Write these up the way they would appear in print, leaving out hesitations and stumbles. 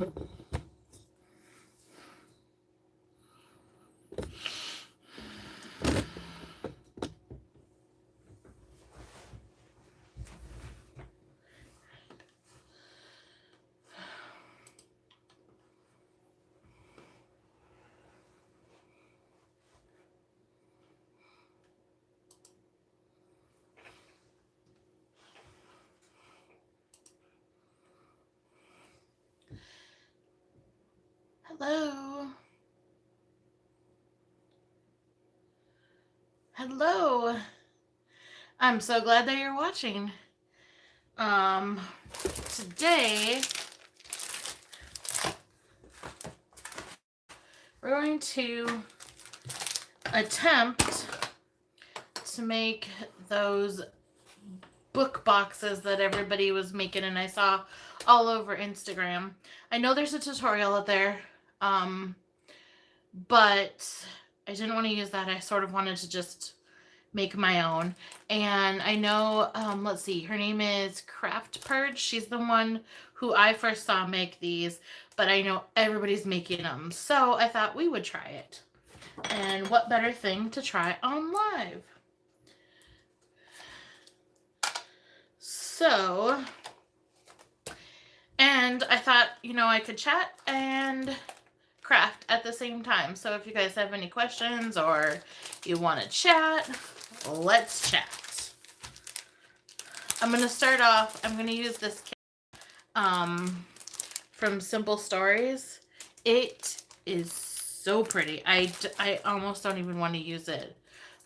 Hello. Hello. I'm so glad that you're watching. Today we're going to attempt to make those book boxes that everybody was making and I saw all over Instagram. I know there's a tutorial out there, but I didn't want to use that. I sort of wanted to just make my own. And I know, let's see, her name is Craft Purge. She's the one who I first saw make these, but I know everybody's making them. So I thought we would try it. And what better thing to try on live? So, and I thought, you know, I could chat and craft at the same time. So if you guys have any questions or you want to chat, let's chat. I'm going to start off, I'm going to use this kit from Simple Stories. It is so pretty. I almost don't even want to use it,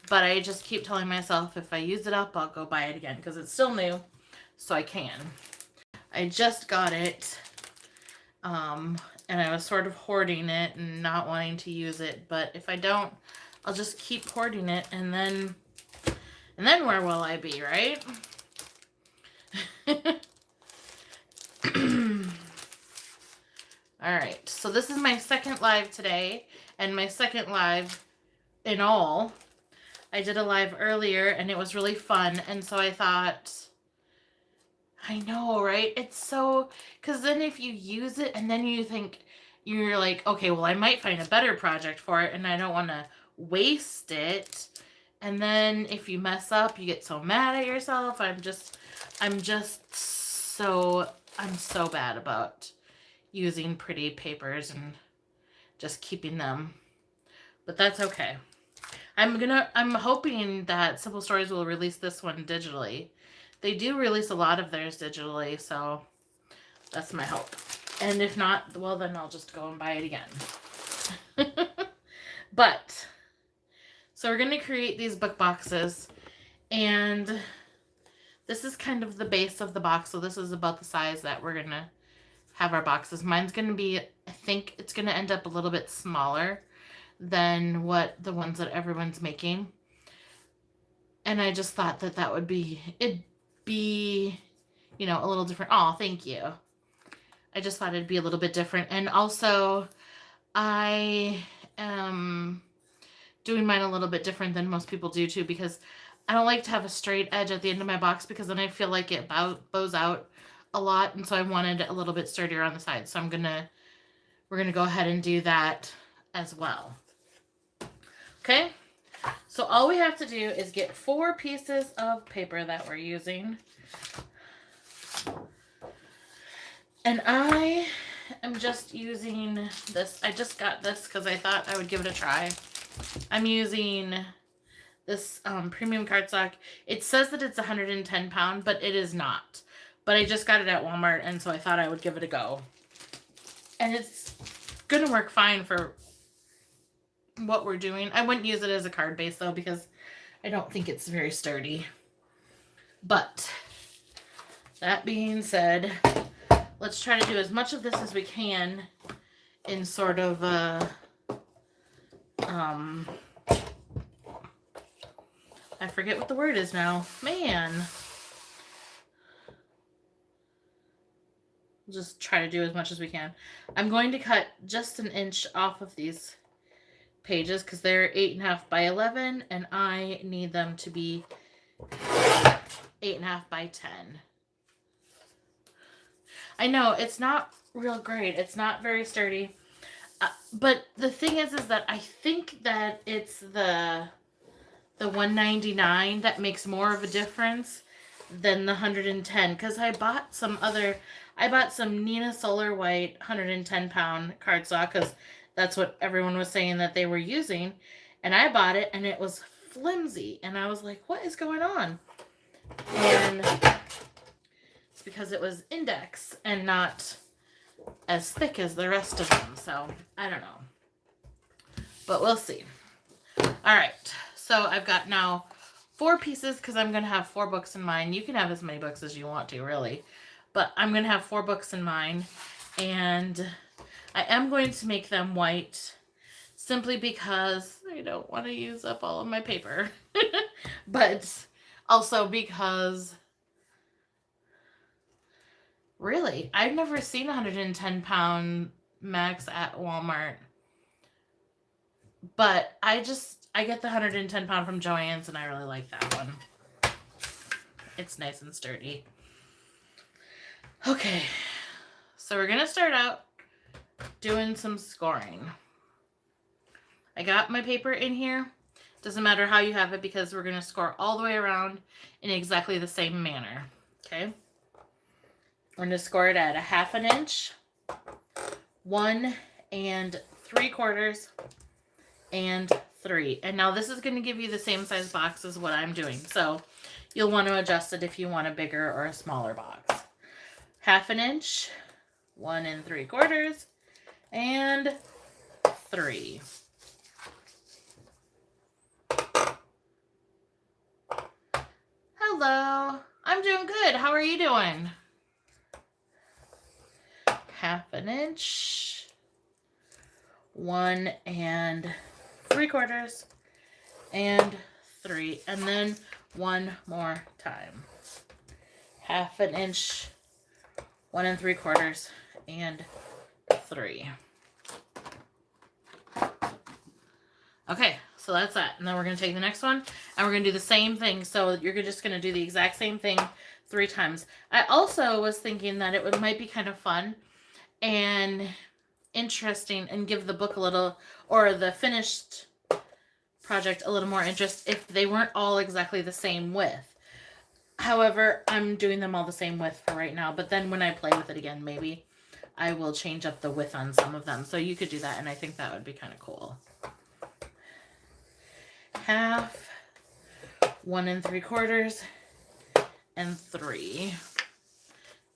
but I just keep telling myself if I use it up, I'll go buy it again because it's still new, so I can. I just got it, and I was sort of hoarding it and not wanting to use it, but if I don't, I'll just keep hoarding it, and then where will I be, right? Alright, so this is my second live today, and my second live in all. I did a live earlier, and it was really fun, and so I thought, I know, right? It's so, because then if you use it, and then you think, you're like, okay, well, I might find a better project for it, and I don't want to waste it, and then if you mess up, you get so mad at yourself. I'm so bad about using pretty papers and just keeping them, but that's okay. I'm hoping that Simple Stories will release this one digitally. They do release a lot of theirs digitally, so that's my hope. And if not, well, then I'll just go and buy it again. But, so we're going to create these book boxes, and this is kind of the base of the box, so this is about the size that we're going to have our boxes. Mine's going to be, I think it's going to end up a little bit smaller than what the ones that everyone's making. And I just thought that that would be, it'd be, you know, a little different. Oh, thank you. I just thought it'd be a little bit different. And also, I am doing mine a little bit different than most people do too, because I don't like to have a straight edge at the end of my box, because then I feel like it bows out a lot. And so I wanted a little bit sturdier on the side. So we're gonna go ahead and do that as well. Okay. So all we have to do is get 4 pieces of paper that we're using. And I am just using this. I just got this because I thought I would give it a try. I'm using this premium cardstock. It says that it's 110 pound, but it is not. But I just got it at Walmart, and so I thought I would give it a go. And it's going to work fine for what we're doing. I wouldn't use it as a card base though, because I don't think it's very sturdy. But that being said, let's try to do as much of this as we can in sort of a I forget what the word is now. Man. We'll just try to do as much as we can. I'm going to cut just an inch off of these pages because they're 8.5 by 11, and I need them to be 8.5 by 10. I know it's not real great. It's not very sturdy. But the thing is that I think that it's the 199 that makes more of a difference than the 110, because I bought some Nina Solar White 110-pound cardstock because that's what everyone was saying that they were using, and I bought it and it was flimsy, and I was like, what is going on? And it's because it was index and not as thick as the rest of them, so I don't know, but we'll see. All right, so I've got now 4 pieces because I'm going to have 4 books in mine. You can have as many books as you want to, really. But I'm going to have 4 books in mine. And I am going to make them white simply because I don't want to use up all of my paper. But also because, really, I've never seen 110-pound Max at Walmart. But I get the 110-pound from Joann's, and I really like that one. It's nice and sturdy. Okay, so we're going to start out doing some scoring. I got my paper in here. Doesn't matter how you have it because we're going to score all the way around in exactly the same manner. Okay? We're going to score it at 1/2 inch, 1 3/4, and 3. And now this is going to give you the same size box as what I'm doing. So you'll want to adjust it if you want a bigger or a smaller box. 1/2 inch, 1 3/4, and 3. Hello. I'm doing good. How are you doing? 1/2 inch, 1 3/4, and 3. And then one more time. 1/2 inch, 1 3/4, and 3. Okay, so that's that. And then we're going to take the next one, and we're going to do the same thing. So you're just going to do the exact same thing 3 times. I also was thinking that it might be kind of fun and interesting and give the book a little, or the finished project a little more interest if they weren't all exactly the same width. However, I'm doing them all the same width for right now, but then when I play with it again, maybe I will change up the width on some of them. So you could do that, and I think that would be kind of cool. 1/2, 1 3/4, and 3.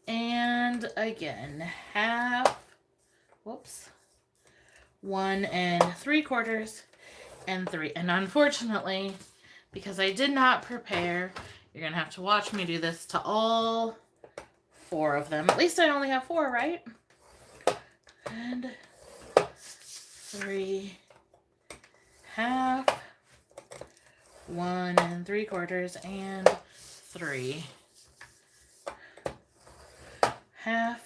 And again, 1/2, 1 3/4, and 3. And unfortunately, because I did not prepare, you're going to have to watch me do this to all 4 of them. At least I only have 4, right? And 3, 1/2, 1 3/4, and 3. 1/2,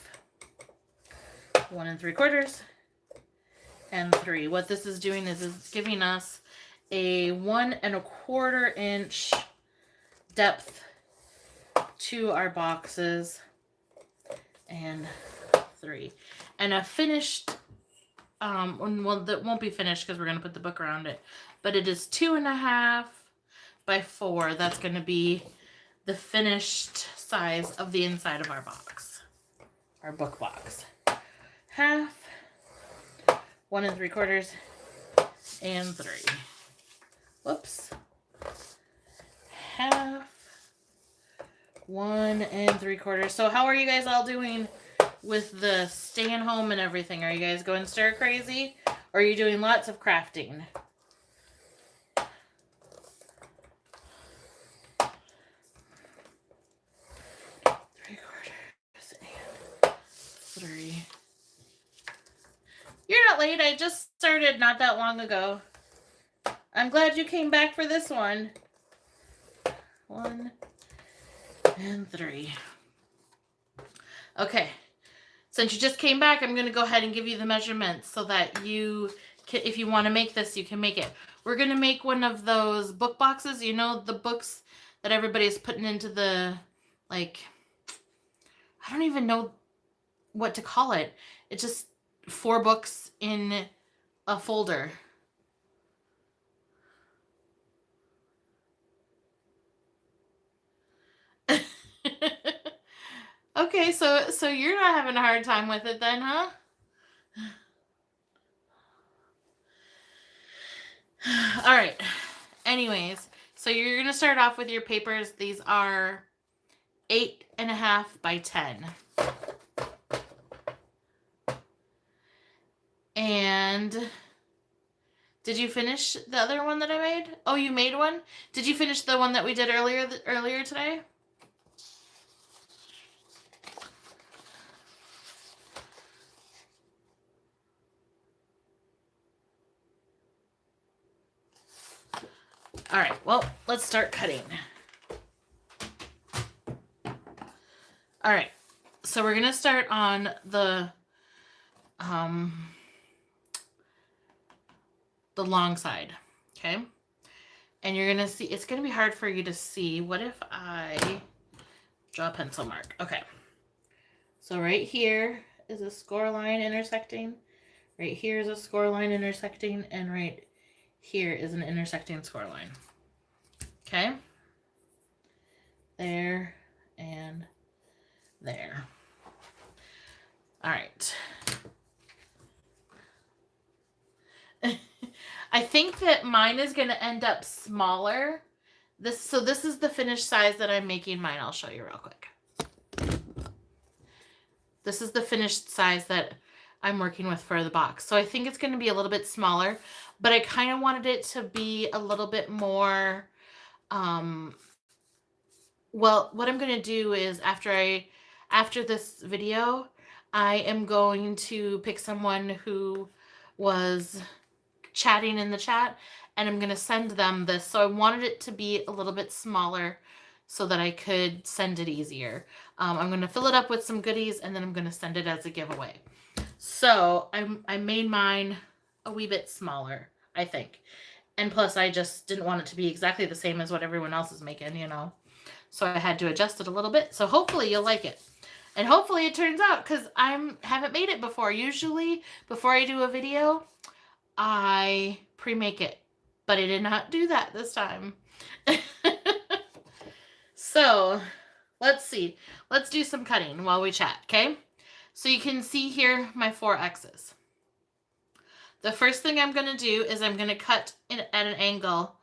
1 3/4, and 3. What this is doing is it's giving us a 1 1/4 inch depth to our boxes, and 3. And a finished, well, that won't be finished because we're going to put the book around it, but it is 2.5 by 4. That's going to be the finished size of the inside of our box, our book box. 1/2, 1 3/4, and 3. 1/2, 1 3/4. So how are you guys all doing with the staying home and everything? Are you guys going stir crazy? Or are you doing lots of crafting? You're not late. I just started not that long ago. I'm glad you came back for this one. 1 3. Okay. Since you just came back, I'm going to go ahead and give you the measurements so that you can, if you want to make this, you can make it. We're going to make one of those book boxes. You know, the books that everybody's putting into the, like, I don't even know what to call it. It's just 4 books in a folder. Okay, so you're not having a hard time with it then, huh? All right. Anyways, so you're gonna start off with your papers. These are 8.5 by 10. And did you finish the other one that I made? Oh, you made one? Did you finish the one that we did earlier today? All right, well, let's start cutting. All right, so we're gonna start on the long side, okay? And you're gonna see, it's gonna be hard for you to see. What if I draw a pencil mark? Okay, so right here is a score line intersecting, right here is a score line intersecting, and right here is an intersecting score line. Okay, there and there. All right. I think that mine is going to end up smaller. This is the finished size that I'm making mine. I'll show you real quick. This is the finished size that I'm working with for the box. So I think it's going to be a little bit smaller, but I kind of wanted it to be a little bit more, well, what I'm going to do is after this video, I am going to pick someone who was chatting in the chat, and I'm going to send them this. So I wanted it to be a little bit smaller so that I could send it easier. I'm going to fill it up with some goodies, and then I'm going to send it as a giveaway. So I made mine a wee bit smaller, I think. And plus, I just didn't want it to be exactly the same as what everyone else is making, you know. So I had to adjust it a little bit. So hopefully you'll like it. And hopefully it turns out, because I haven't made it before. Usually, before I do a video, I pre-make it. But I did not do that this time. So, let's see. Let's do some cutting while we chat, okay? So you can see here my 4 X's. The first thing I'm going to do is I'm going to cut at an angle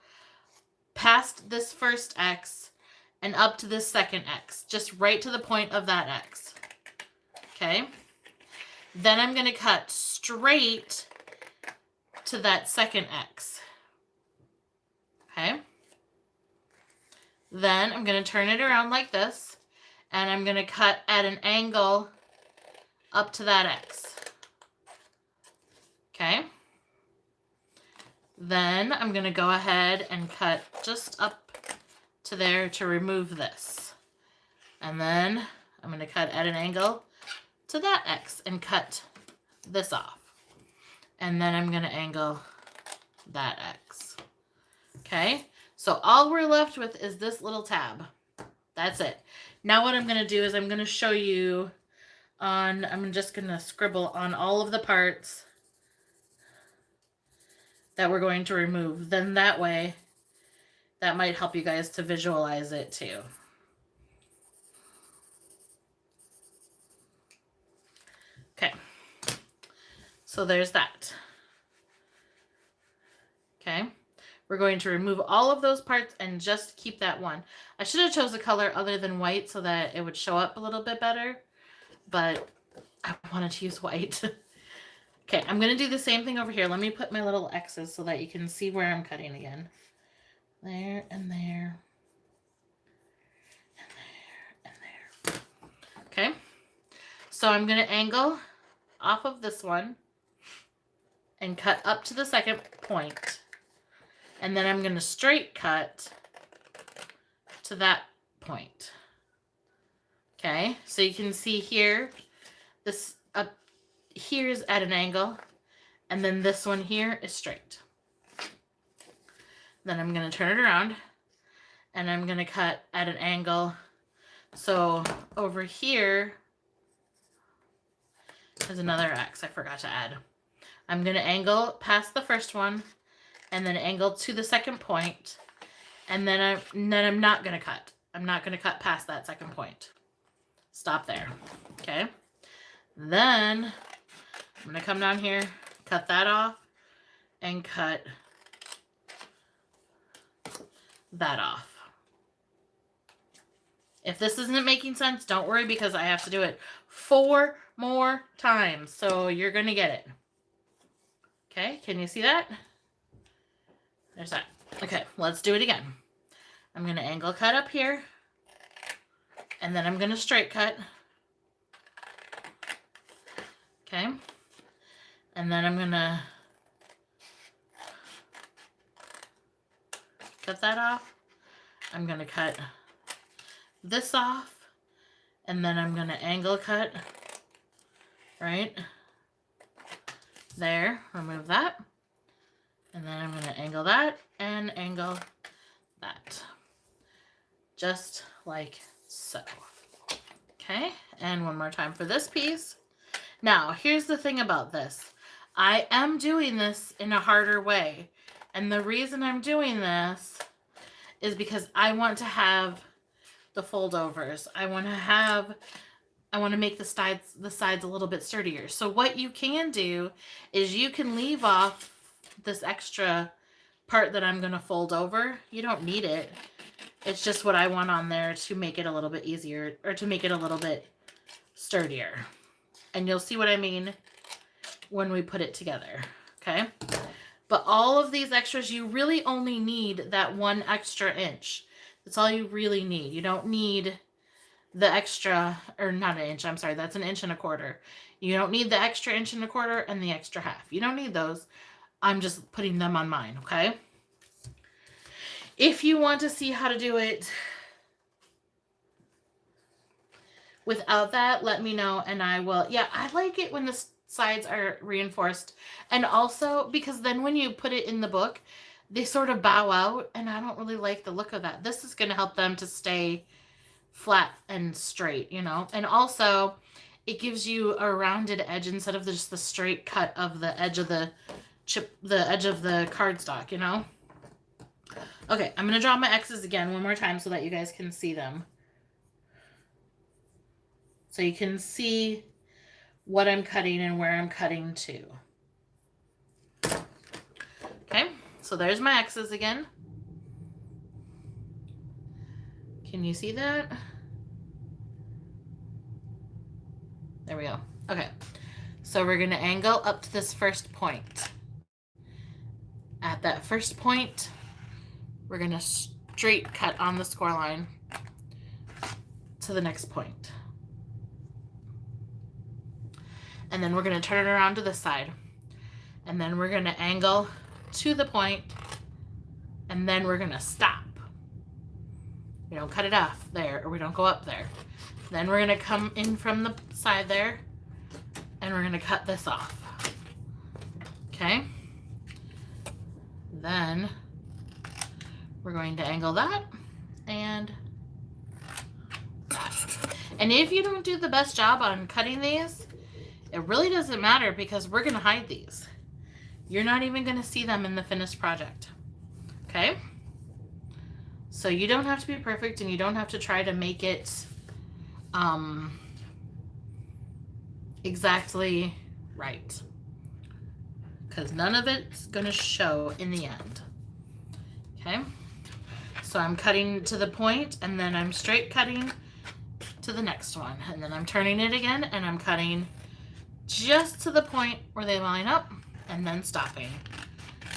past this first X and up to this second X, just right to the point of that X. Okay? Then I'm going to cut straight to that second X. Okay? Then I'm going to turn it around like this, and I'm going to cut at an angle up to that X. Okay? Then I'm going to go ahead and cut just up to there to remove this. And then I'm going to cut at an angle to that X and cut this off. And then I'm going to angle that X. Okay? So all we're left with is this little tab. That's it. Now what I'm going to do is I'm going to show you I'm just going to scribble on all of the parts that we're going to remove. Then that way, that might help you guys to visualize it too. Okay. So there's that. Okay. We're going to remove all of those parts and just keep that one. I should have chose a color other than white so that it would show up a little bit better, but I wanted to use white. Okay, I'm going to do the same thing over here. Let me put my little X's so that you can see where I'm cutting again. There and there. And there and there. Okay, so I'm going to angle off of this one and cut up to the second point. And then I'm going to straight cut to that point. Okay, so you can see here, this up here is at an angle, and then this one here is straight. Then I'm going to turn it around, and I'm going to cut at an angle. So over here, There's another X I forgot to add. I'm going to angle past the first one and then angle to the second point, and then I'm not going to cut. I'm not going to cut past that second point. Stop there. Okay? Then I'm going to come down here, cut that off, and cut that off. If this isn't making sense, don't worry, because I have to do it 4 more times. So you're going to get it. Okay, can you see that? There's that. Okay, let's do it again. I'm going to angle cut up here. And then I'm going to straight cut. Okay. And then I'm going to cut that off. I'm going to cut this off. And then I'm going to angle cut. Right there. Remove that. And then I'm going to angle that and angle that. Just like so. Okay, and one more time for this piece. Now, here's the thing about this. I am doing this in a harder way. And the reason I'm doing this is because I want to have the foldovers. I want to make the sides a little bit sturdier. So what you can do is you can leave off this extra part that I'm going to fold over. You don't need it. It's just what I want on there to make it a little bit easier, or to make it a little bit sturdier. And you'll see what I mean when we put it together. Okay? But all of these extras, you really only need that 1 extra inch. That's all you really need. You don't need the extra, or not an inch, I'm sorry, that's 1.25 inches. You don't need the extra 1.25 inches and the extra half. You don't need those. I'm just putting them on mine, okay? If you want to see how to do it without that, let me know and I will. Yeah, I like it when the sides are reinforced. And also because then when you put it in the book, they sort of bow out, and I don't really like the look of that. This is going to help them to stay flat and straight, you know. And also it gives you a rounded edge instead of just the straight cut of the edge of the edge of the cardstock, you know. Okay, I'm going to draw my X's again one more time so that you guys can see them. So you can see what I'm cutting and where I'm cutting to. Okay, so there's my X's again. Can you see that? There we go. Okay, so we're going to angle up to this first point. At that first point, we're going to straight cut on the score line to the next point. And then we're going to turn it around to this side. And then we're going to angle to the point, and then we're going to stop. We don't cut it off there, or we don't go up there. Then we're going to come in from the side there, and we're going to cut this off. Okay? Then we're going to angle that and that. And if you don't do the best job on cutting these, it really doesn't matter, because we're going to hide these. You're not even going to see them in the finished project. Okay? So you don't have to be perfect, and you don't have to try to make it exactly right, because none of it's going to show in the end. Okay? So I'm cutting to the point, and then I'm straight cutting to the next one. And then I'm turning it again, and I'm cutting just to the point where they line up, and then stopping.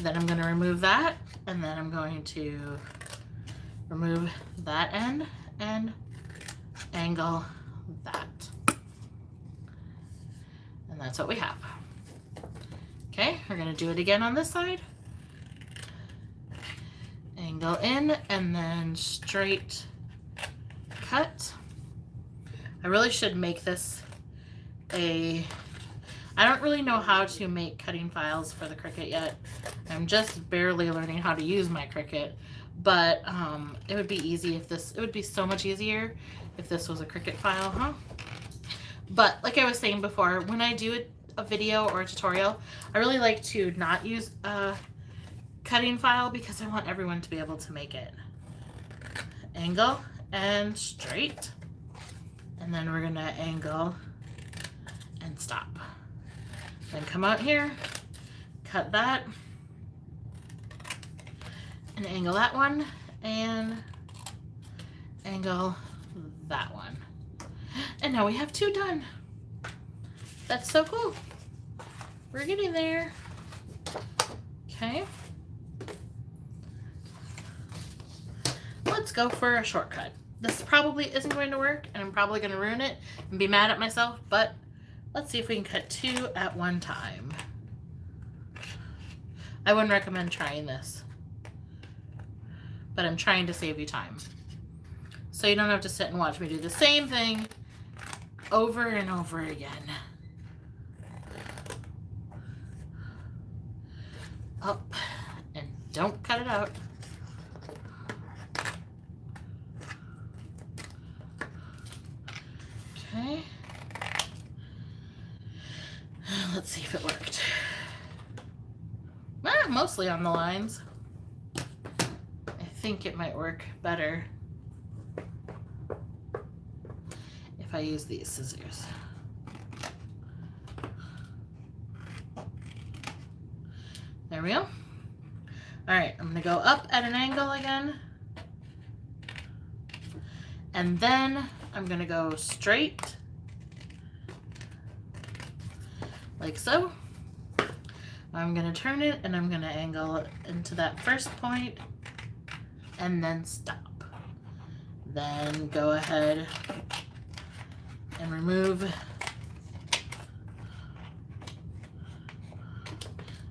Then I'm going to remove that, and then I'm going to remove that end and angle that. And that's what we have. Okay, we're going to do it again on this side. Angle in, and then straight cut. I really should make this I don't really know how to make cutting files for the Cricut yet. I'm just barely learning how to use my Cricut, but it would be easy if it would be so much easier if this was a Cricut file, huh? But like I was saying before, when I do a video or a tutorial, I really like to not use a cutting file because I want everyone to be able to make it. Angle and straight. And then we're going to angle and stop. Then come out here, cut that, and angle that one, and angle that one. And now we have 2 done. That's so cool. We're getting there. Okay. Let's go for a shortcut. This probably isn't going to work, and I'm probably going to ruin it and be mad at myself, but let's see if we can cut 2 at one time. I wouldn't recommend trying this, but I'm trying to save you time. So you don't have to sit and watch me do the same thing over and over again. Up, and don't cut it out. Okay. Let's see if it worked. Mostly on the lines. I think it might work better if I use these scissors. There we go. All right, I'm gonna go up at an angle again. And then I'm gonna go straight, like so. I'm gonna turn it and I'm gonna angle it into that first point and then stop. Then go ahead and remove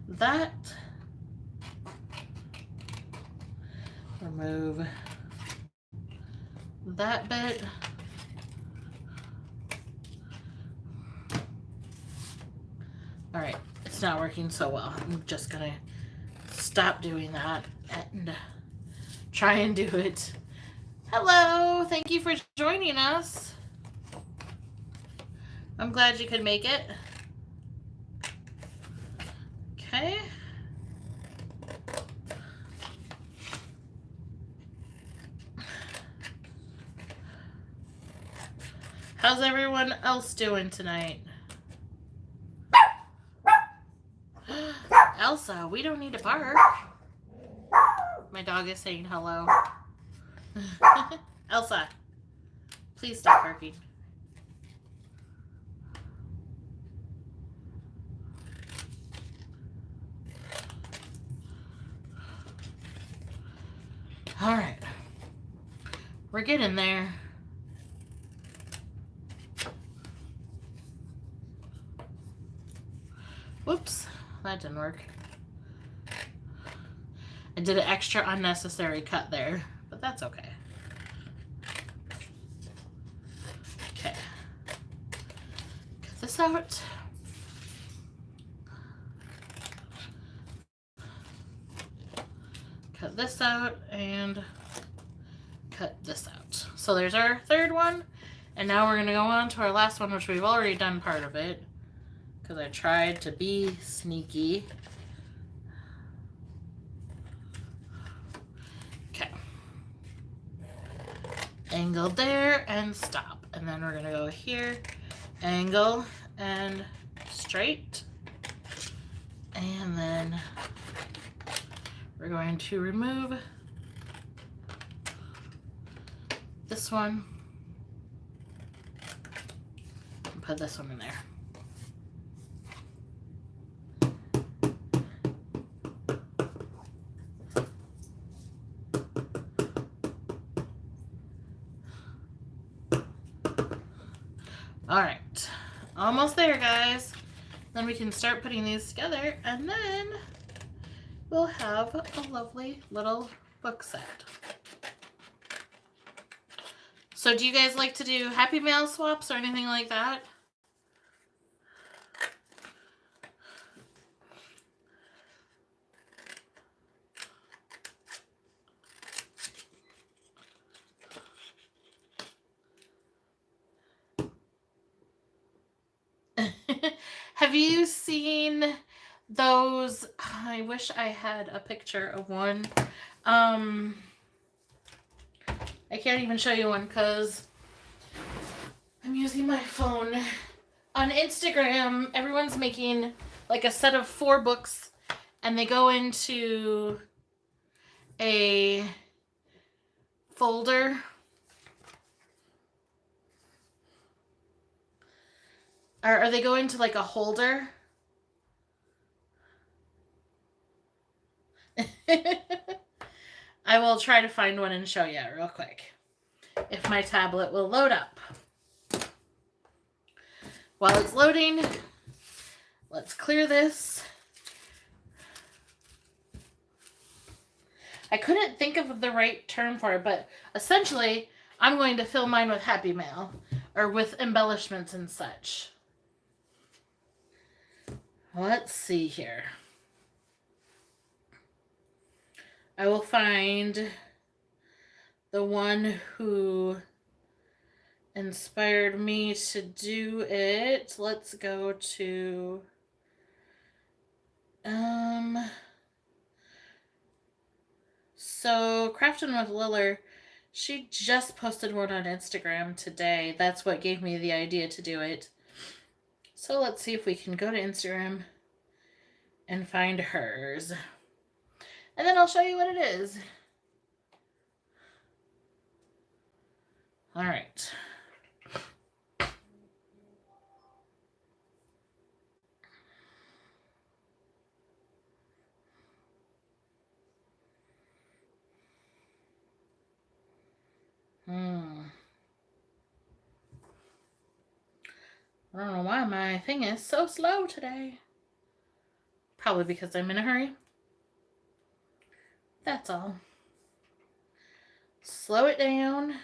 that. Remove that bit. All right, it's not working so well. I'm just gonna stop doing that and try and do it. Hello, thank you for joining us. I'm glad you could make it. Okay. How's everyone else doing tonight? Elsa, we don't need to bark. My dog is saying hello. Elsa, please stop barking. All right, we're getting there. Whoops, that didn't work. I did an extra unnecessary cut there, but that's okay. Okay, cut this out. Cut this out and cut this out. So there's our third one. And now we're gonna go on to our last one, which we've already done part of it because I tried to be sneaky. Okay. Angle there and stop. And then we're gonna go here, angle and straight. And then we're going to remove this one and put this one in there. All right, almost there, guys. Then we can start putting these together, and then we'll have a lovely little book set. So do you guys like to do Happy Mail swaps or anything like that? Have you seen those? I wish I had a picture of one. I can't even show you one because I'm using my phone. On Instagram, everyone's making like a set of 4 books, and they go into a folder. Or they go into like a holder. I will try to find one and show you real quick if my tablet will load up. While it's loading, let's clear this. I couldn't think of the right term for it, but essentially, I'm going to fill mine with Happy Mail or with embellishments and such. Let's see here. I will find the one who inspired me to do it. Let's go to so Crafting with Liller, she just posted one on Instagram today. That's what gave me the idea to do it. So let's see if we can go to Instagram and find hers. And then I'll show you what it is. All right. I don't know why my thing is so slow today. Probably because I'm in a hurry. That's all. Slow it down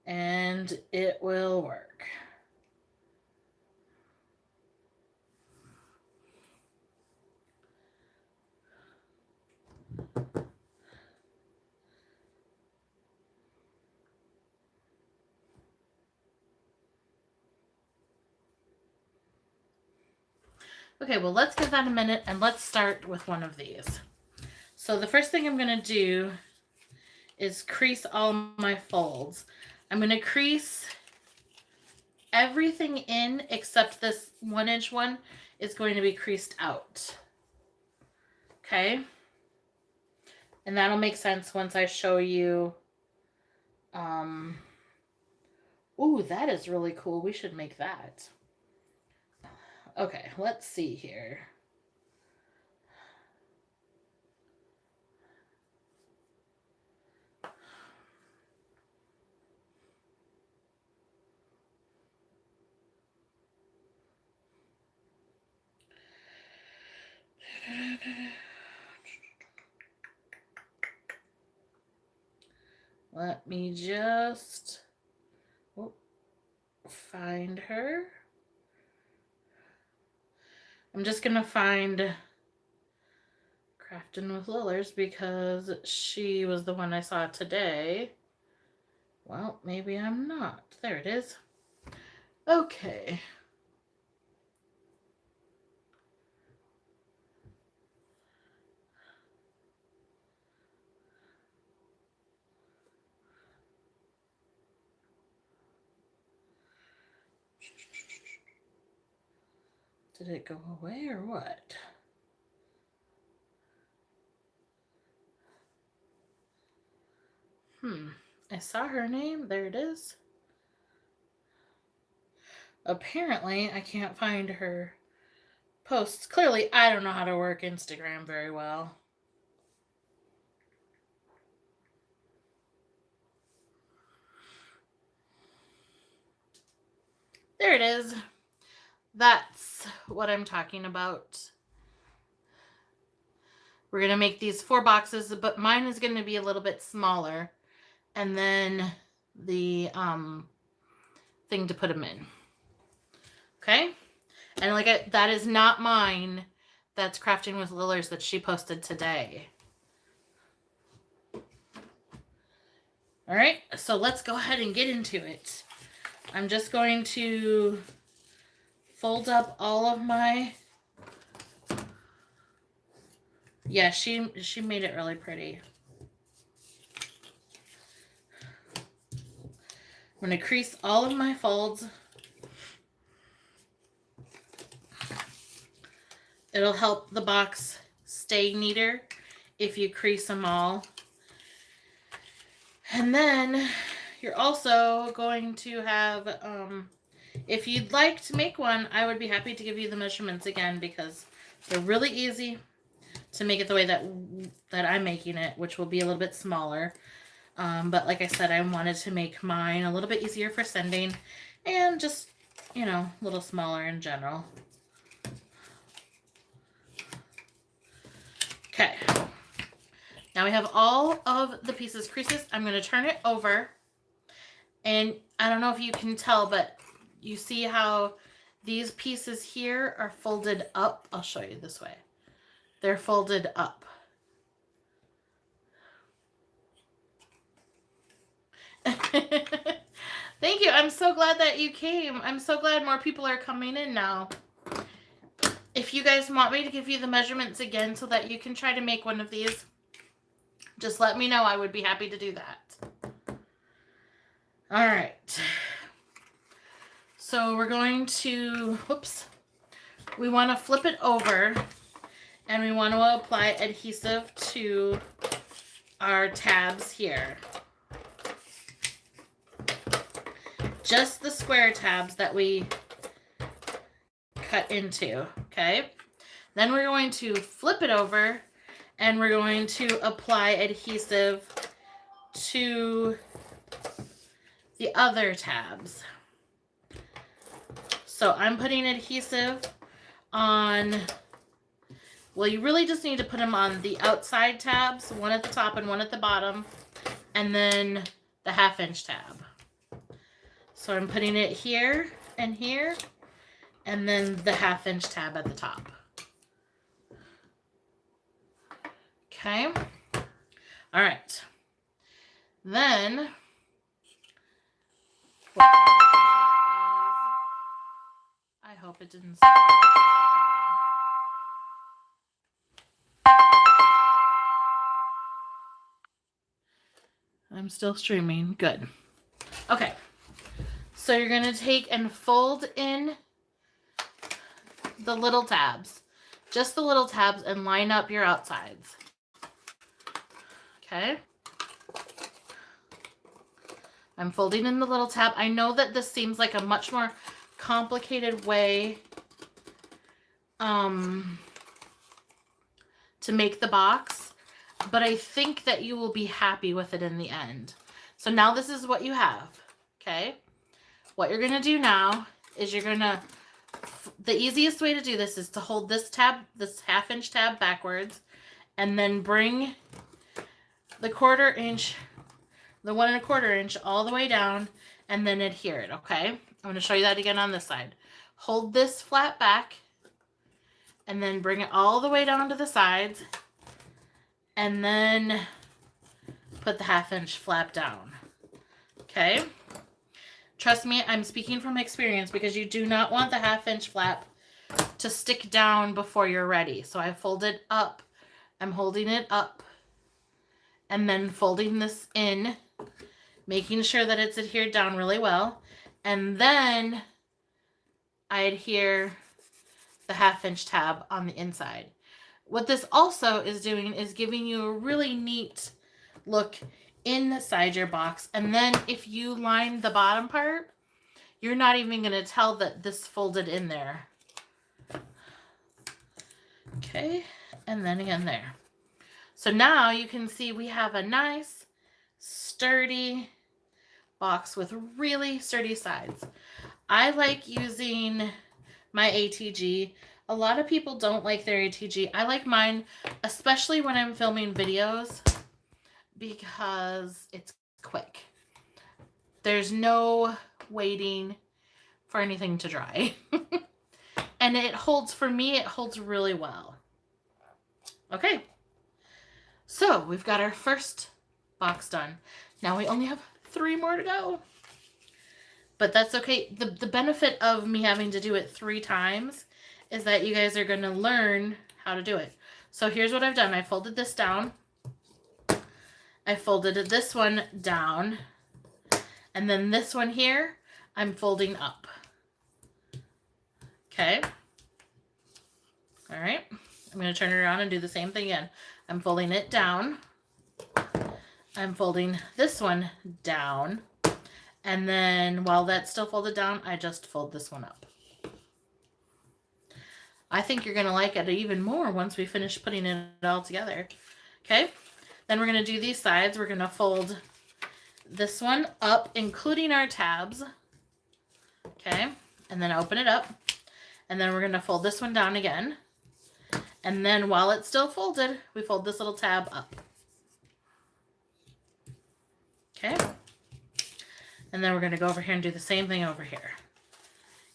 and it will work. Okay, well, let's give that a minute and let's start with one of these. So the first thing I'm going to do is crease all my folds. I'm going to crease everything in except this 1-inch one is going to be creased out. Okay? And that'll make sense once I show you. Ooh, that is really cool. We should make that. Okay, let's see here. Let me just find her. I'm just going to find Crafting with Lillers because she was the one I saw today. Well, maybe I'm not. There it is. Okay. Did it go away or what? I saw her name. There it is. Apparently, I can't find her posts. Clearly, I don't know how to work Instagram very well. There it is. That's what I'm talking about. We're going to make these 4 boxes, but mine is going to be a little bit smaller. And then the thing to put them in. Okay? And that is not mine. That's Crafting with Lillers that she posted today. All right, so let's go ahead and get into it. I'm just going to fold up all of my, yeah, she made it really pretty. I'm going to crease all of my folds. It'll help the box stay neater if you crease them all. And then you're also going to have, if you'd like to make one, I would be happy to give you the measurements again because they're really easy to make it the way that I'm making it, which will be a little bit smaller. But like I said, I wanted to make mine a little bit easier for sending and just, you know, a little smaller in general. Okay. Now we have all of the pieces creases. I'm going to turn it over. And I don't know if you can tell, but you see how these pieces here are folded up. I'll show you this way. They're folded up. Thank you. I'm so glad that you came. I'm so glad more people are coming in now. If you guys want me to give you the measurements again so that you can try to make one of these, just let me know. I would be happy to do that. All right. So we're going to, whoops, we want to flip it over and we want to apply adhesive to our tabs here. Just the square tabs that we cut into, okay? Then we're going to flip it over and we're going to apply adhesive to the other tabs. So I'm putting adhesive on, well, you really just need to put them on the outside tabs, one at the top and one at the bottom, and then the 1/2 inch tab. So I'm putting it here and here, and then the 1/2 inch tab at the top. Okay. All right. Then I hope it didn't stop. I'm still streaming. Good. Okay. So you're going to take and fold in the little tabs. Just the little tabs and line up your outsides. Okay. I'm folding in the little tab. I know that this seems like a much more complicated way to make the box, but I think that you will be happy with it in the end. So now this is what you have, okay? What you're going to do now is you're going to, the easiest way to do this is to hold this tab, this 1/2 inch tab backwards, and then bring the 1/4 inch, the 1 1/4 inch all the way down, and then adhere it, okay? I'm going to show you that again on this side. Hold this flat back, and then bring it all the way down to the sides, and then put the 1/2 inch flap down, okay? Trust me, I'm speaking from experience because you do not want the 1/2 inch flap to stick down before you're ready. So I fold it up. I'm holding it up and then folding this in, making sure that it's adhered down really well. And then I adhere the 1/2 inch tab on the inside. What this also is doing is giving you a really neat look inside your box. And then if you line the bottom part, you're not even going to tell that this folded in there. Okay, and then again there. So now you can see we have a nice sturdy box with really sturdy sides. I like using my ATG. A lot of people don't like their ATG. I like mine, especially when I'm filming videos, because it's quick. There's no waiting for anything to dry. And it holds, for me, it holds really well. Okay. So we've got our first box done. Now we only have 3 more to go. But that's okay. The benefit of me having to do it 3 times is that you guys are going to learn how to do it. So here's what I've done. I folded this down. I folded this one down. And then this one here, I'm folding up. Okay. All right. I'm going to turn it around and do the same thing again. I'm folding it down. I'm folding this one down. And then while that's still folded down, I just fold this one up. I think you're going to like it even more once we finish putting it all together. Okay. Then we're going to do these sides. We're going to fold this one up, including our tabs. Okay. And then open it up. And then we're going to fold this one down again. And then while it's still folded, we fold this little tab up. Okay. And then we're going to go over here and do the same thing over here.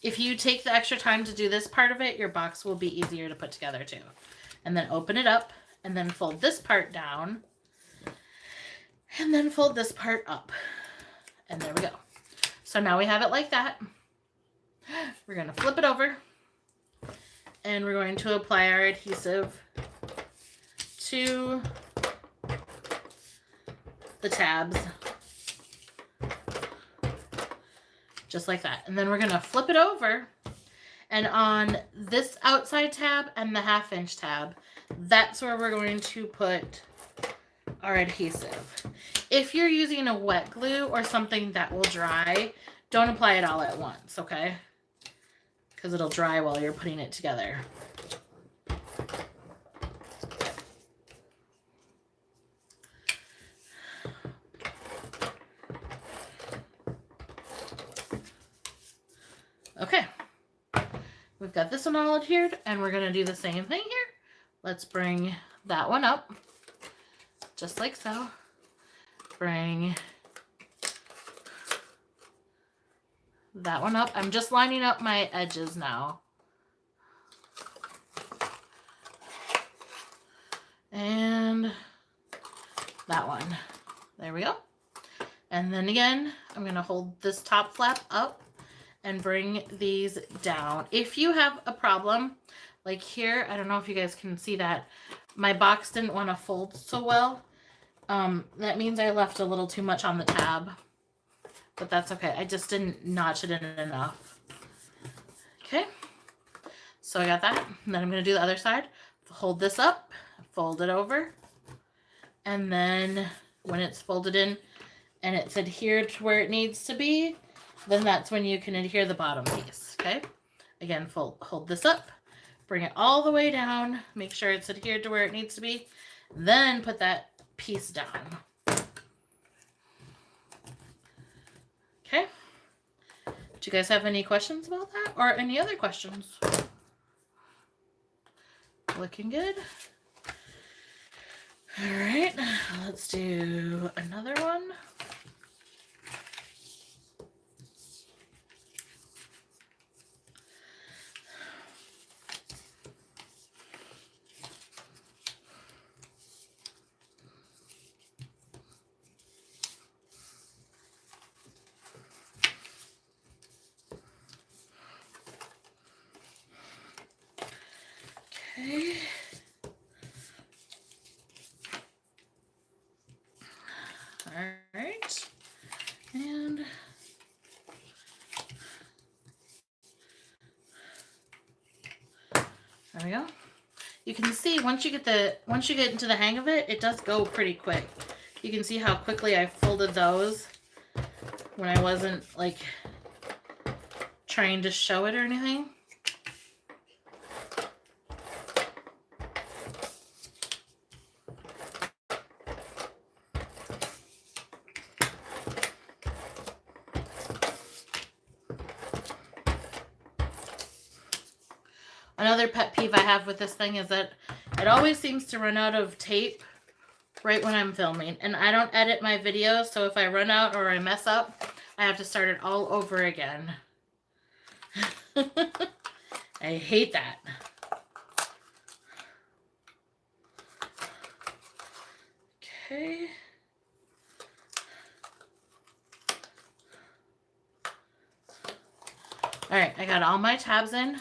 If you take the extra time to do this part of it, your box will be easier to put together too. And then open it up and then fold this part down. And then fold this part up. And there we go. So now we have it like that. We're going to flip it over. And we're going to apply our adhesive to the tabs. Just like that. And then we're going to flip it over. And on this outside tab and the 1/2 inch tab, that's where we're going to put our adhesive. If you're using a wet glue or something that will dry, don't apply it all at once, okay? Because it'll dry while you're putting it together. Okay, we've got this one all adhered, and we're going to do the same thing here. Let's bring that one up, just like so. Bring that one up. I'm just lining up my edges now. And that one. There we go. And then again, I'm going to hold this top flap up and bring these down. If you have a problem, like here, I don't know if you guys can see that, my box didn't want to fold so well. That means I left a little too much on the tab, but that's okay. I just didn't notch it in enough. Okay, so I got that. And then I'm going to do the other side. Hold this up, fold it over, and then when it's folded in and it's adhered to where it needs to be, then that's when you can adhere the bottom piece. Okay, again, hold this up, bring it all the way down, make sure it's adhered to where it needs to be, then put that piece down. Okay, do you guys have any questions about that or any other questions? Looking good. All right, let's do another one. Okay. All right. And there we go. You can see once you get into the hang of it, it does go pretty quick. You can see how quickly I folded those when I wasn't like trying to show it or anything. Another pet peeve I have with this thing is that it always seems to run out of tape right when I'm filming. And I don't edit my videos, so if I run out or I mess up, I have to start it all over again. I hate that. Okay. All right, I got all my tabs in.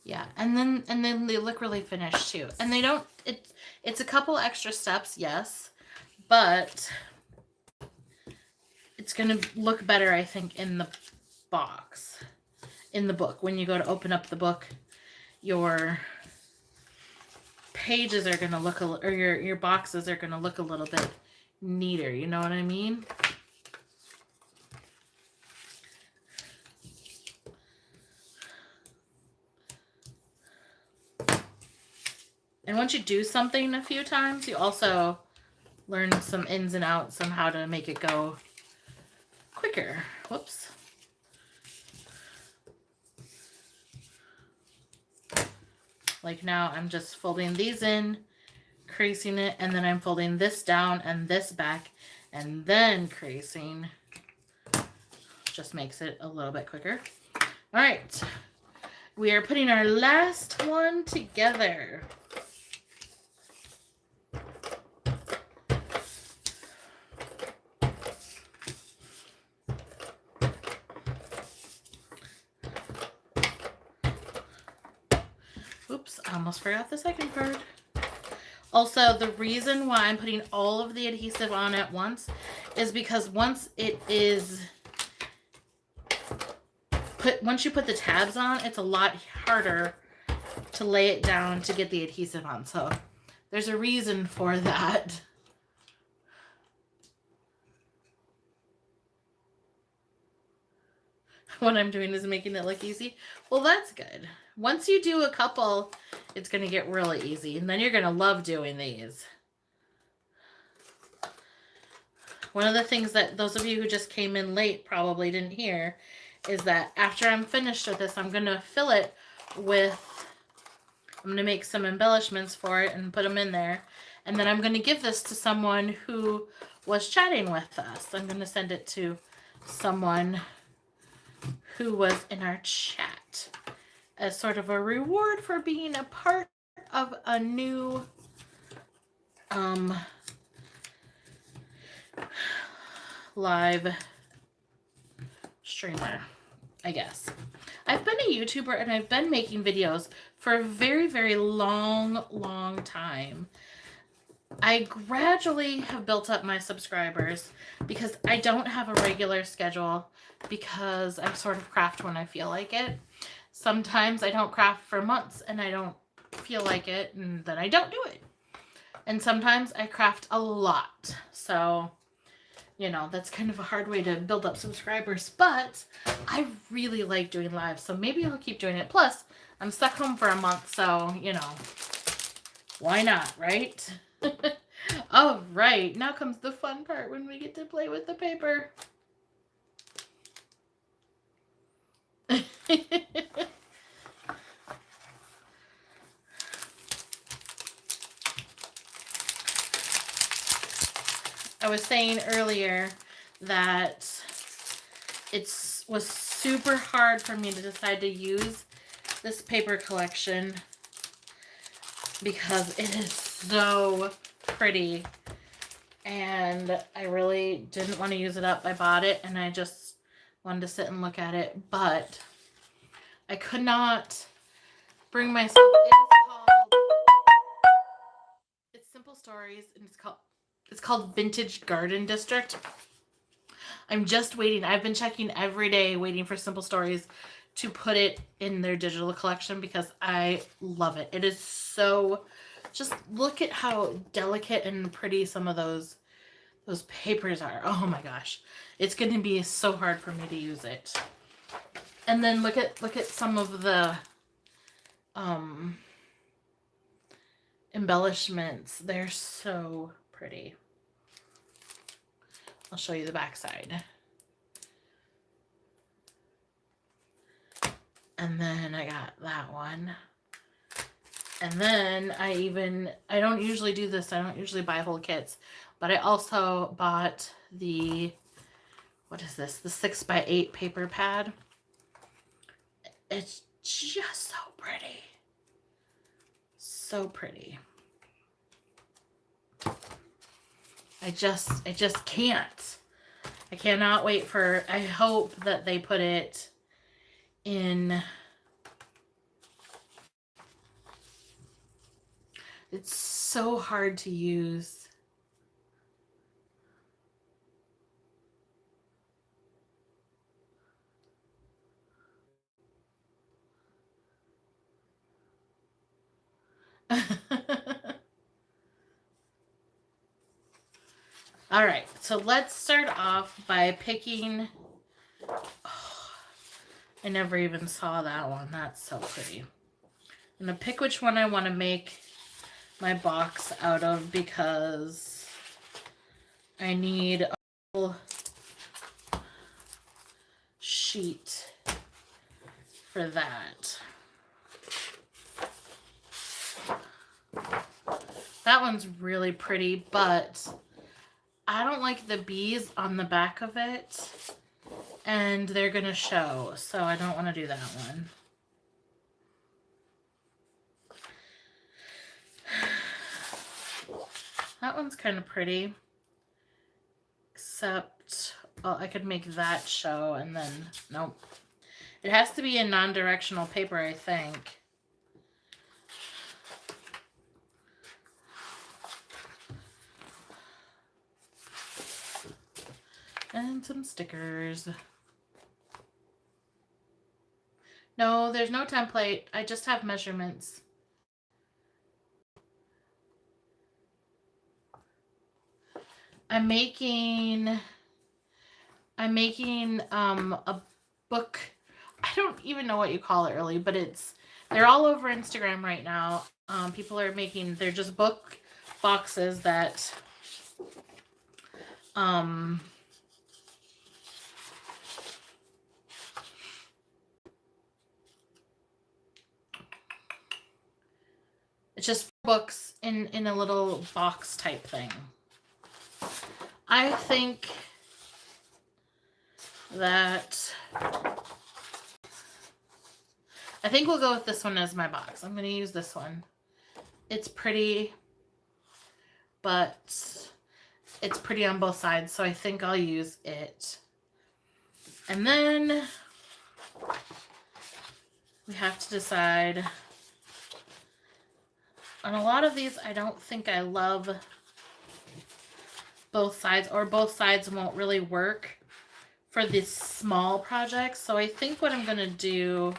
Yeah, and then they look really finished too. And they don't, it's a couple extra steps, yes, but it's gonna look better, I think, in the box, in the book. When you go to open up the book, your pages are gonna look or your boxes are gonna look a little bit neater. You know what I mean? And once you do something a few times, you also learn some ins and outs on how to make it go quicker. Whoops. Like now I'm just folding these in, creasing it, and then I'm folding this down and this back, and then creasing. Just makes it a little bit quicker. All right. We are putting our last one together. Oops, I almost forgot the second card. Also, the reason why I'm putting all of the adhesive on at once is because once you put the tabs on, it's a lot harder to lay it down to get the adhesive on. So there's a reason for that. What I'm doing is making it look easy. Well, that's good. Once you do a couple, it's going to get really easy. And then you're going to love doing these. One of the things that those of you who just came in late probably didn't hear is that after I'm finished with this, I'm going to fill it with, I'm going to make some embellishments for it and put them in there. And then I'm going to give this to someone who was chatting with us. I'm going to send it to someone who was in our chat as sort of a reward for being a part of a new live streamer, I guess. I've been a YouTuber and I've been making videos for a very, very long time. I gradually have built up my subscribers because I don't have a regular schedule because I sort of craft when I feel like it. Sometimes I don't craft for months and I don't feel like it and then I don't do it. And sometimes I craft a lot. So, you know, that's kind of a hard way to build up subscribers, but I really like doing live. So maybe I'll keep doing it. Plus, I'm stuck home for a month. So, you know, why not, right? All right, now comes the fun part when we get to play with the paper. I was saying earlier that it was super hard for me to decide to use this paper collection because it is so pretty and I really didn't want to use it up. I bought it and I just wanted to sit and look at it, but I could not bring myself. It's Simple Stories and it's called Vintage Garden District. I'm just waiting. I've been checking every day waiting for Simple Stories to put it in their digital collection because I love it. It is so, just look at how delicate and pretty some of those papers are. Oh my gosh. It's going to be so hard for me to use it. And then look at some of the embellishments. They're so pretty. I'll show you the back side. And then I got that one. And then I don't usually do this. I don't usually buy whole kits. But I also bought the, what is this? The 6x8 paper pad. It's just so pretty. So pretty. I just can't. I cannot wait for, I hope that they put it in, it's so hard to use. All right, so let's start off by picking, oh, I never even saw that one. That's so pretty. I'm going to pick which one I want to make my box out of because I need a little sheet for that. That one's really pretty, but I don't like the bees on the back of it, and they're going to show, so I don't want to do that one. That one's kind of pretty, except, well, I could make that show, and then, nope. It has to be a non-directional paper, I think. And some stickers. No, there's no template. I just have measurements. I'm making a book. I don't even know what you call it really, but they're all over Instagram right now. People are making, they're just book boxes that it's just books in a little box type thing. I think we'll go with this one as my box. I'm going to use this one. It's pretty, but it's pretty on both sides, so I think I'll use it. And then we have to decide. On a lot of these, I don't think I love both sides, or both sides won't really work for this small project. So I think what I'm going to do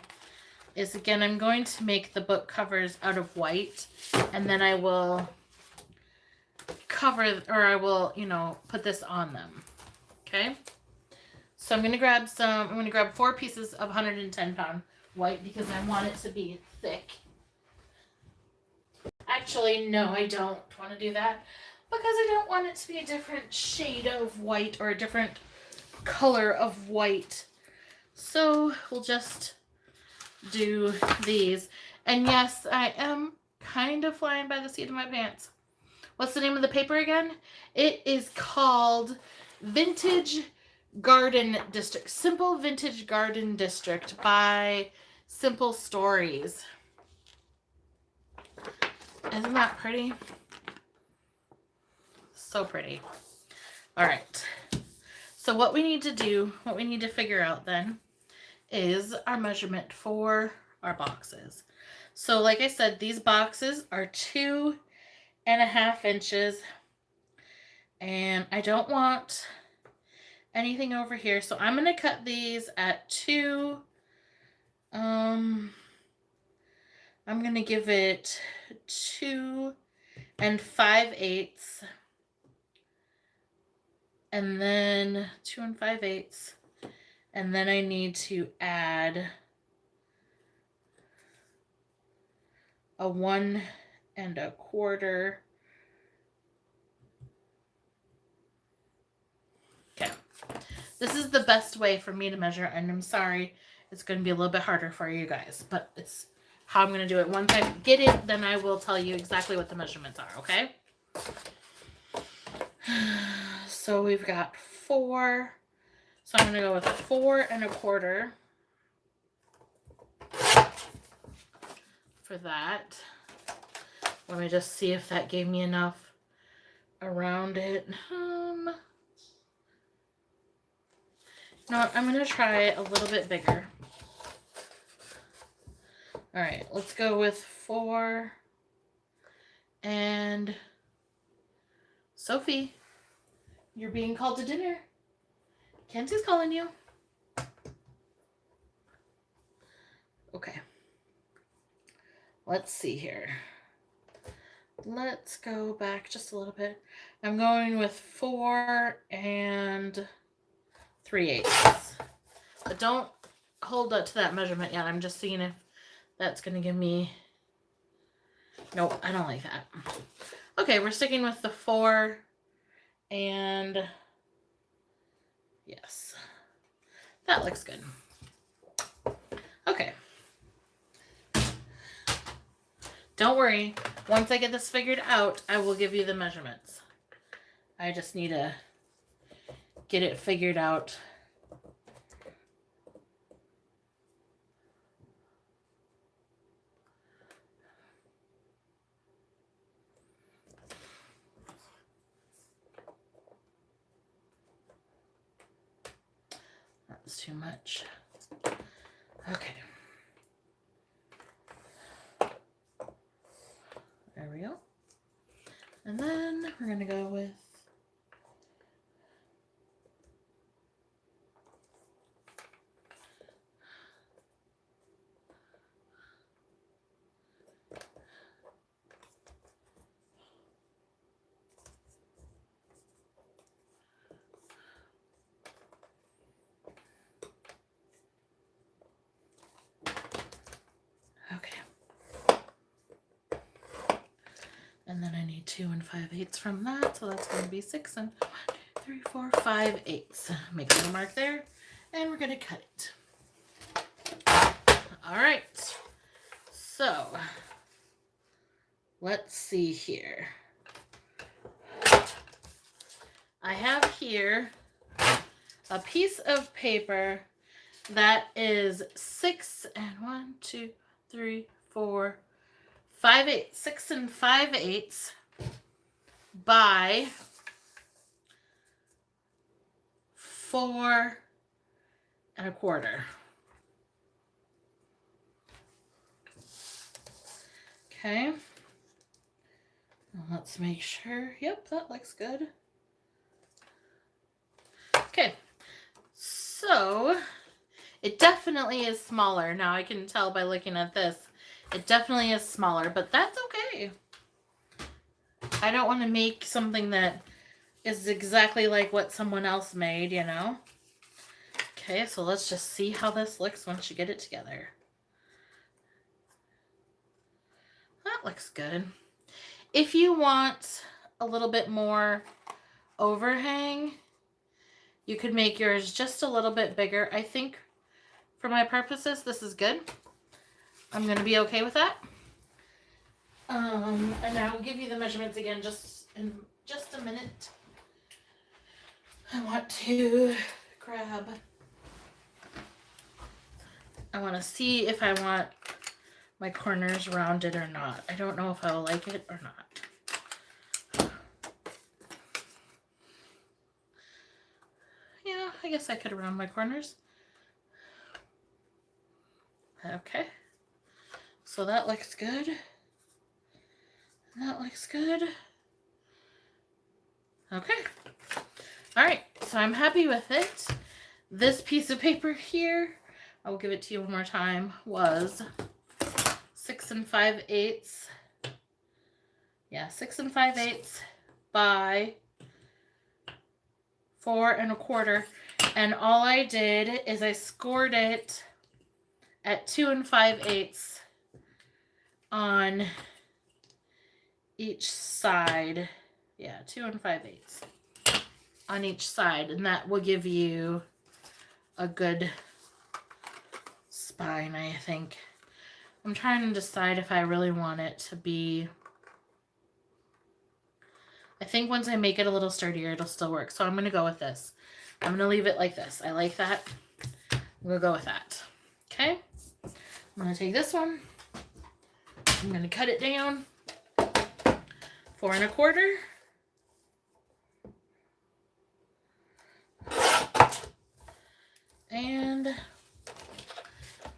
is, again, I'm going to make the book covers out of white, and then I will cover, or I will, put this on them. Okay? So I'm going to grab 4 pieces of 110-pound white because I want it to be thick. Actually, no, I don't want to do that because I don't want it to be a different shade of white or a different color of white. So we'll just do these. And yes, I am kind of flying by the seat of my pants. What's the name of the paper again? It is called Vintage Garden District. Simple Vintage Garden District by Simple Stories. Isn't that pretty? So pretty. All right. So what we need to figure out then is our measurement for our boxes. So like I said, these boxes are 2.5 inches, and I don't want anything over here. So I'm going to cut these at 2. I'm going to give it 2 5/8, and then 2 5/8, and then I need to add a 1 1/4. Okay, this is the best way for me to measure, and I'm sorry, it's going to be a little bit harder for you guys, but it's how I'm going to do it. Once I get it, then I will tell you exactly what the measurements are, okay? So we've got 4. So I'm going to go with 4 1/4 for that. Let me just see if that gave me enough around it. No, I'm going to try a little bit bigger. All right, let's go with 4. And Sophie, you're being called to dinner. Kenzie's calling you. Okay. Let's see here. Let's go back just a little bit. I'm going with 4 3/8. But don't hold up to that measurement yet. I'm just seeing if that's going to give me... Nope, I don't like that. Okay, we're sticking with the 4 and... Yes. That looks good. Okay. Don't worry. Once I get this figured out, I will give you the measurements. I just need to get it figured out. That's too much. Okay. There we go. And then we're going to go with and then I need 2 5/8 from that, so that's going to be 6 1, 2, 3, 4, 5/8. Make a little mark there, and we're going to cut it. All right, so let's see here. I have here a piece of paper that is 6 1, 2, 3, 4, 5/8, 6 5/8 by 4 1/4. Okay. Let's make sure. Yep, that looks good. Okay. So it definitely is smaller. Now I can tell by looking at this. It definitely is smaller, but that's okay. I don't want to make something that is exactly like what someone else made, you know? Okay, so let's just see how this looks once you get it together. That looks good. If you want a little bit more overhang, you could make yours just a little bit bigger. I think for my purposes, this is good. I'm going to be okay with that. And I will give you the measurements again just in just a minute. I want to grab... I want to see if I want my corners rounded or not. I don't know if I will like it or not. Yeah, I guess I could round my corners. Okay. So that looks good. That looks good. Okay. All right. So I'm happy with it. This piece of paper here, I will give it to you one more time, was 6 5/8. Yeah, 6 5/8 by 4 1/4. And all I did is I scored it at 2 5/8 on each side. Yeah, 2 5/8 on each side, and that will give you a good spine, I think. I'm trying to decide if I really want it to be... I think once I make it a little sturdier, it'll still work. So I'm going to go with this. I'm going to leave it like this. I like that. I'm going to go with that. Okay. I'm going to take this one. I'm going to cut it down 4 1/4. And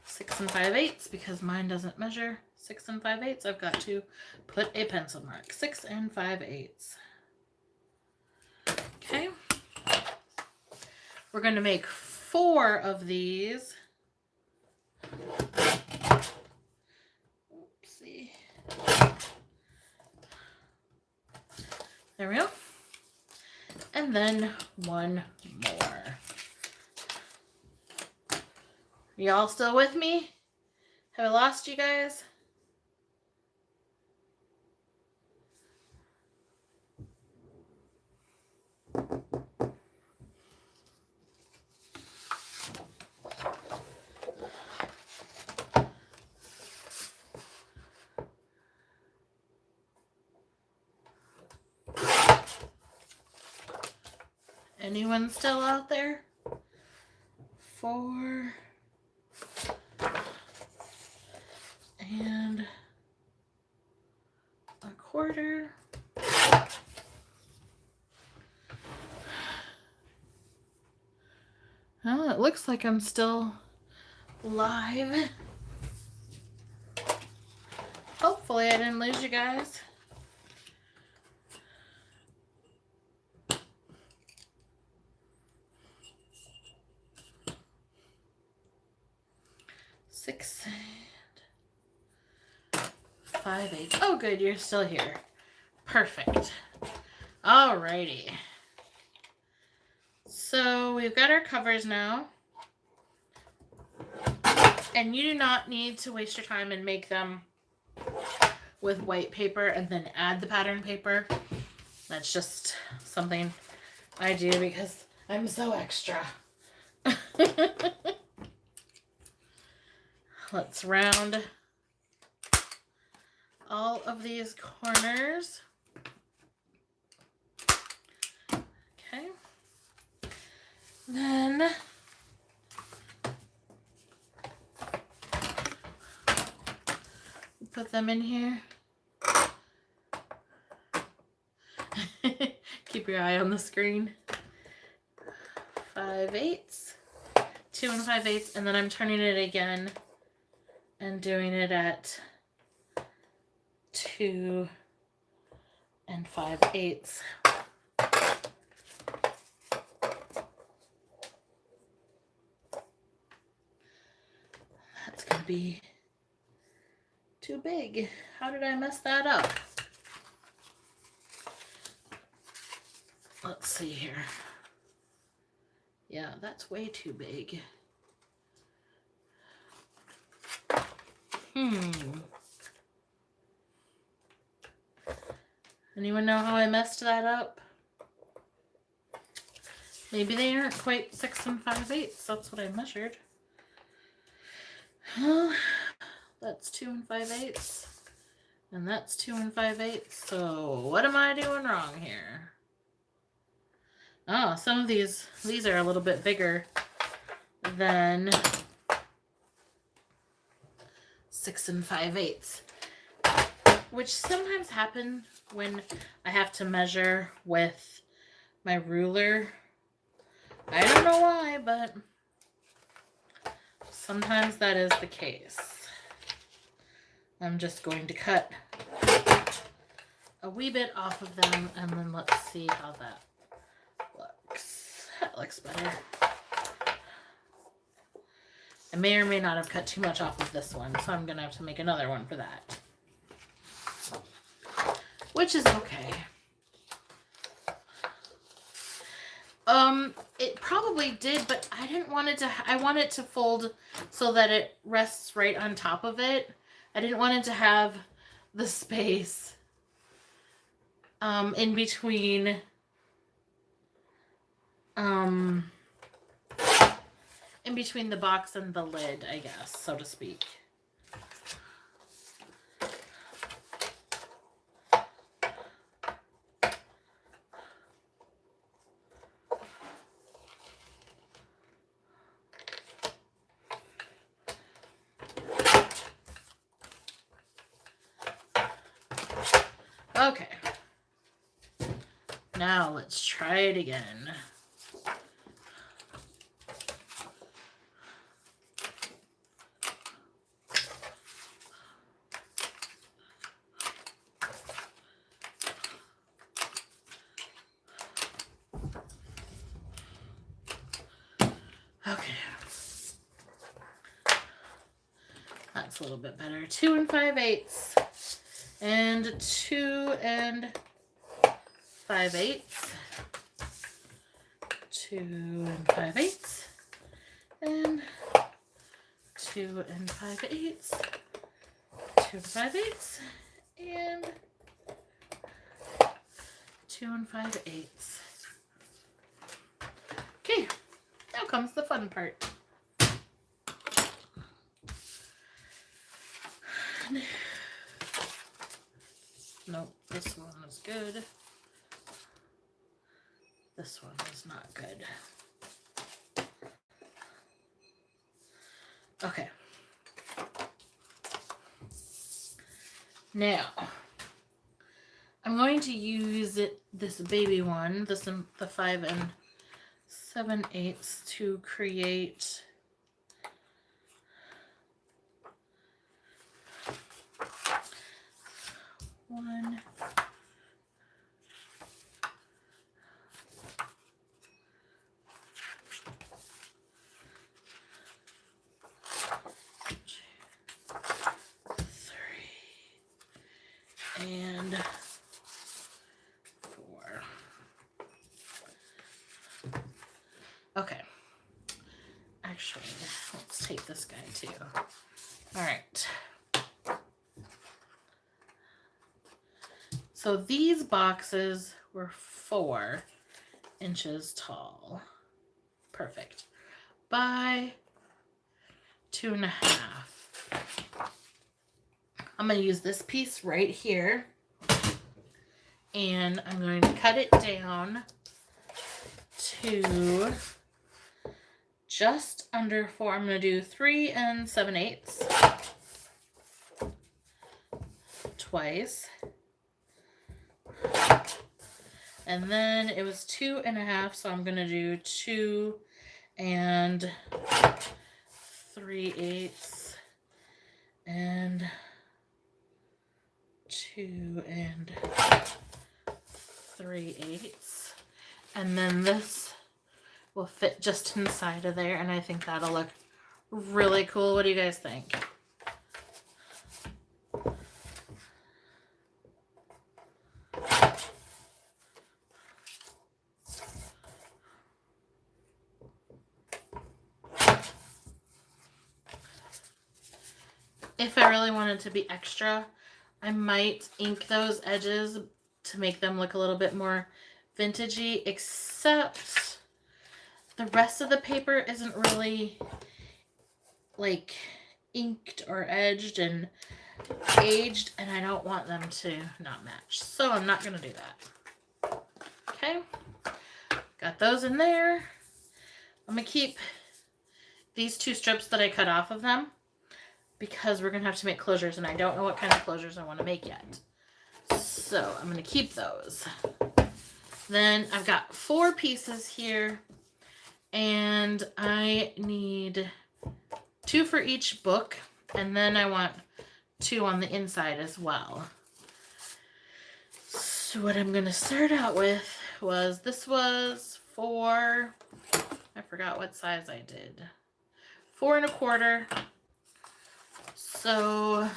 6 5/8 because mine doesn't measure 6 5/8. I've got to put a pencil mark. 6 5/8. Okay. We're going to make 4 of these. Oopsie. There we go. And then 1 more. Y'all still with me? Have I lost you guys? Anyone still out there? 4 and 1/4. Well, it looks like I'm still live. Hopefully I didn't lose you guys. Six and 5/8. Oh, good, you're still here. Perfect. Alrighty. So we've got our covers now. And you do not need to waste your time and make them with white paper and then add the pattern paper. That's just something I do because I'm so extra. Let's round all of these corners. Okay. Then put them in here. Keep your eye on the screen. 5/8, 2 5/8, and then I'm turning it again and doing it at 2 5/8. That's gonna be too big. How did I mess that up? Let's see here. Yeah, that's way too big. Anyone know how I messed that up? Maybe they aren't quite 6 5/8. That's what I measured. Well, that's 2 5/8. And that's 2 5/8. So what am I doing wrong here? Oh, some of these are a little bit bigger than 6 5/8, which sometimes happen when I have to measure with my ruler. I don't know why, but sometimes that is the case. I'm just going to cut a wee bit off of them, and then let's see how that looks. That looks better. I may or may not have cut too much off of this one, so I'm going to have to make another one for that. Which is okay. It probably did, but I didn't want it to, I want it to fold so that it rests right on top of it. I didn't want it to have the space in between in between the box and the lid, I guess, so to speak. Okay. Now let's try it again. Okay. That's a little bit better. 2 5/8 and 2 5/8. 2 5/8 and 2 5/8. 2 5/8 and 2 5/8. Okay, now comes the fun part. Nope, this one is good. This one is not good. Okay. Now, I'm going to use this baby one, the 5 7/8, to create one, and 4. Okay. Actually, let's take this guy too. All right. So these boxes were 4 inches tall. Perfect. By 2.5. I'm going to use this piece right here, and I'm going to cut it down to just under 4. I'm going to do 3 7/8 twice, and then it was 2.5, so I'm going to do 2 3/8 and 2 3/8, and then this will fit just inside of there, and I think that'll look really cool. What do you guys think? If I really wanted to be extra, I might ink those edges to make them look a little bit more vintagey, except the rest of the paper isn't really like inked or edged and aged, and I don't want them to not match. So I'm not going to do that. Okay. Got those in there. I'm going to keep these 2 strips that I cut off of them, because we're going to have to make closures, and I don't know what kind of closures I want to make yet. So I'm going to keep those. Then I've got 4 pieces here, and I need 2 for each book, and then I want 2 on the inside as well. So what I'm going to start out with was, this was 4, I forgot what size I did, 4 1/4. So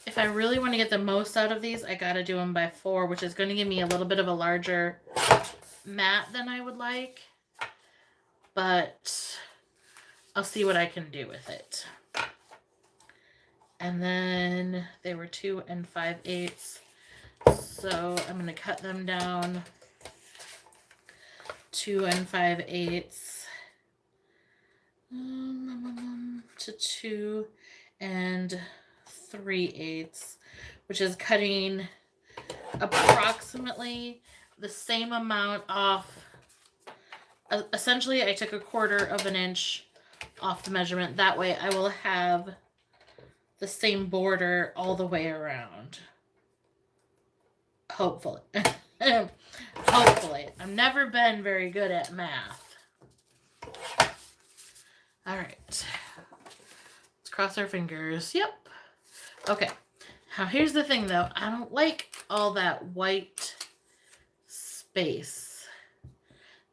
if I really want to get the most out of these, I got to do them by 4, which is going to give me a little bit of a larger mat than I would like. But I'll see what I can do with it. And then they were 2 5/8. So I'm going to cut them down 2 5/8 to 2 3/8, which is cutting approximately the same amount off. Essentially, I took 1/4 of an inch off the measurement. That way I will have the same border all the way around. Hopefully. Hopefully. I've never been very good at math. All right. Let's cross our fingers. Yep. Okay. Now here's the thing though. I don't like all that white space.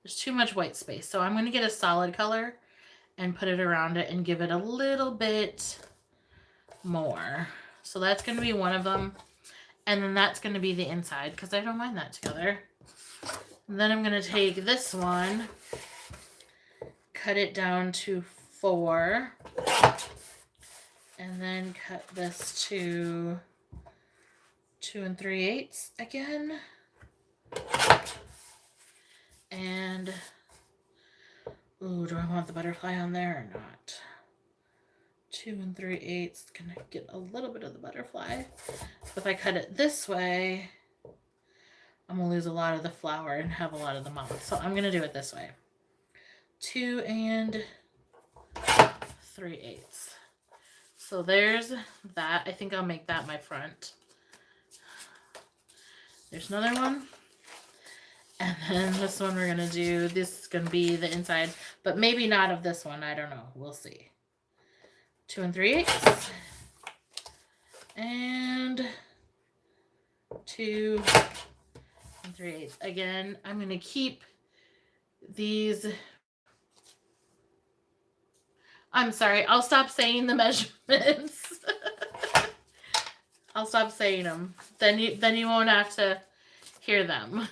There's too much white space. So I'm going to get a solid color and put it around it and give it a little bit more. So that's going to be one of them. And then that's going to be the inside because I don't mind that together. And then I'm going to take this one, cut it down to 4, and then cut this to 2 3/8 again. And, ooh, do I want the butterfly on there or not? 2 3/8, gonna get a little bit of the butterfly. If I cut it this way, I'm gonna lose a lot of the flower and have a lot of the mouth. So I'm gonna do it this way. 2 3/8. So there's that. I think I'll make that my front. There's another one. And then this one we're gonna do, this is gonna be the inside, but maybe not of this one. I don't know. We'll see. 2 3/8. And 2 3/8. Again, I'm gonna keep these. I'm sorry, I'll stop saying the measurements. I'll stop saying them. Then you won't have to hear them.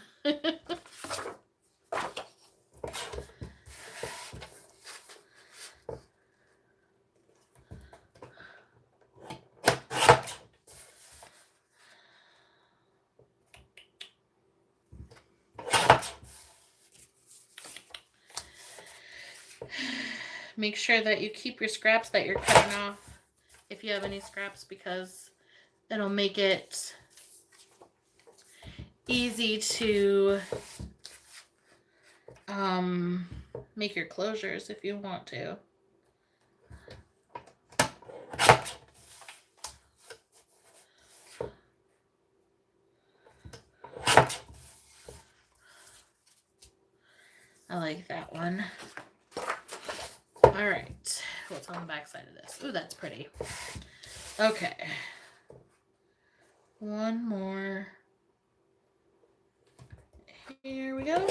Make sure that you keep your scraps that you're cutting off if you have any scraps, because it'll make it easy to make your closures if you want to. I like that one. All right, what's on the back side of this? Ooh, that's pretty. Okay. One more. Here we go.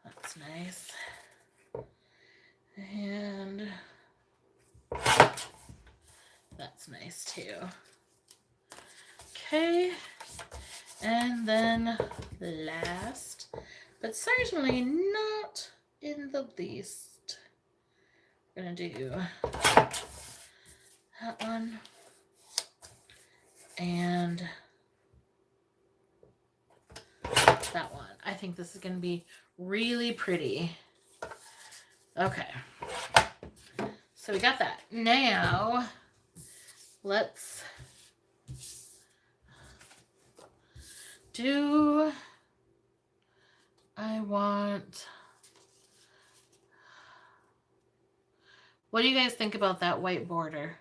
That's nice. And that's nice too. Okay. And then last, but certainly not in the least, we're gonna do that one and that one. I think this is gonna be really pretty. Okay, so we got that. Now let's do, what do you guys think about that white border?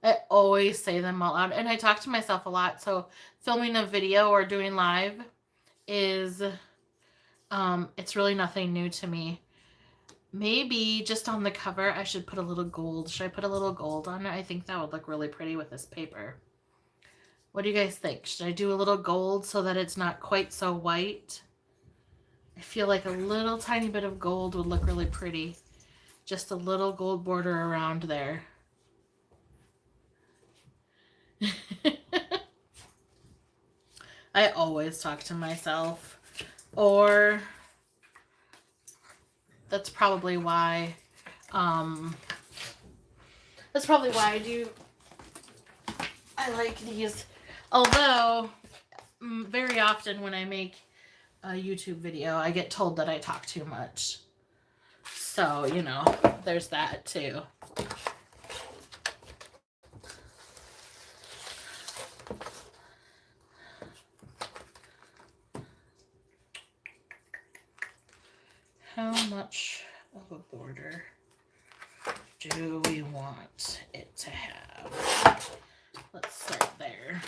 I always say them out loud, and I talk to myself a lot, so filming a video or doing live is, it's really nothing new to me. Maybe just on the cover, I should put a little gold. Should I put a little gold on it? I think that would look really pretty with this paper. What do you guys think? Should I do a little gold so that it's not quite so white? I feel like a little tiny bit of gold would look really pretty. Just a little gold border around there. I always talk to myself. Or that's probably why I like these. Although, very often when I make a YouTube video, I get told that I talk too much. So, you know, there's that too. How much of a border do we want it to have? Let's start there.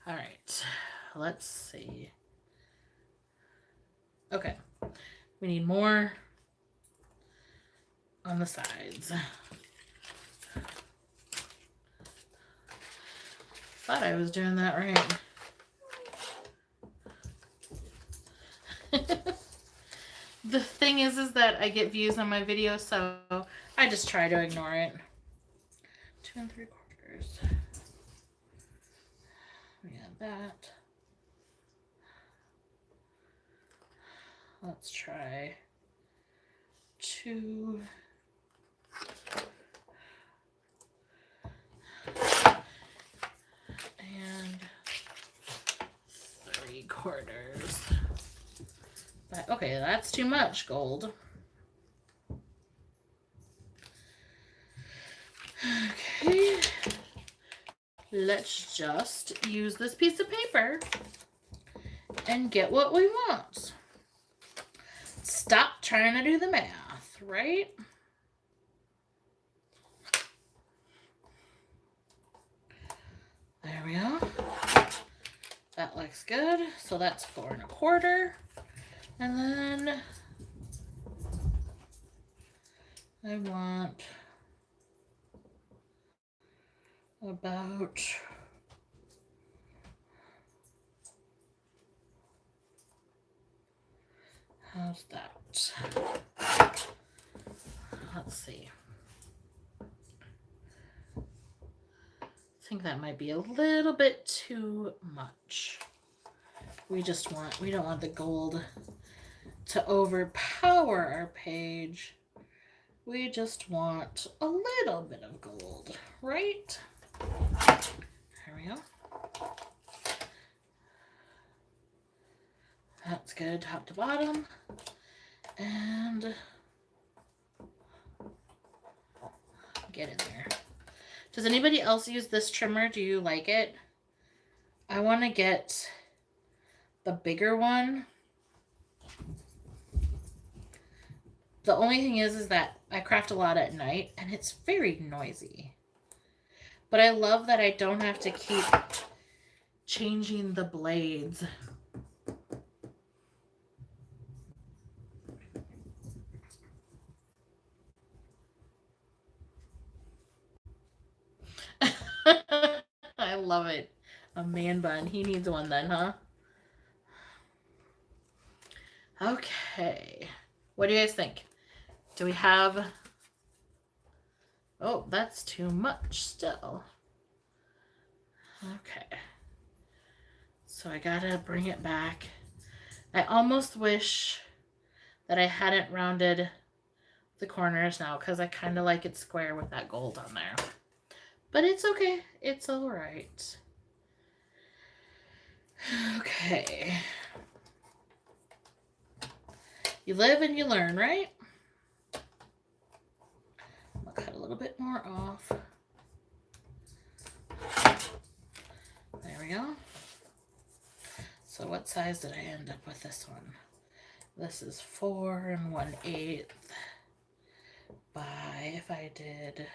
All right, let's see. Okay, we need more on the sides. Thought I was doing that right. The thing is that I get views on my videos, so I just try to ignore it. 2 3/4. We have that. Let's try 2. And 3/4. But okay, that's too much gold. Okay. Let's just use this piece of paper and get what we want. Stop trying to do the math, right? There we go. That looks good. So that's 4 1/4. And then I want about how's that? Let's see. I think that might be a little bit too much. We don't want the gold to overpower our page. We just want a little bit of gold, right? There we go. That's good, top to bottom. And get in there. Does anybody else use this trimmer? Do you like it? I want to get the bigger one. The only thing is that I craft a lot at night and it's very noisy. But I love that I don't have to keep changing the blades. I love it. A man bun. He needs one then, huh? Okay. What do you guys think? Do we have... Oh, that's too much still. Okay. So I gotta bring it back. I almost wish that I hadn't rounded the corners now because I kind of like it square with that gold on there. But it's okay. It's all right. Okay. You live and you learn, right? I'll cut a little bit more off. There we go. So what size did I end up with this one? This is 4 1/8 by, if I did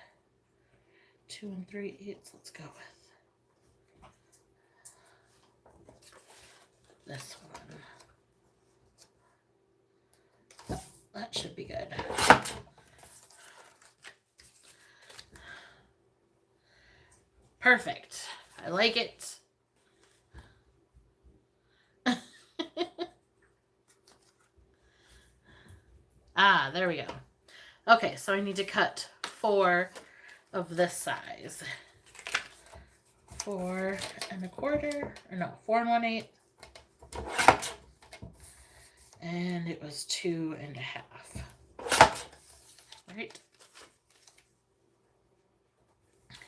2 3/8, let's go with this one. Oh, that should be good. Perfect. I like it. Ah, there we go. Okay, so I need to cut 4 of this size. 4 1/4, or no, 4 1/8. And it was 2.5. Right?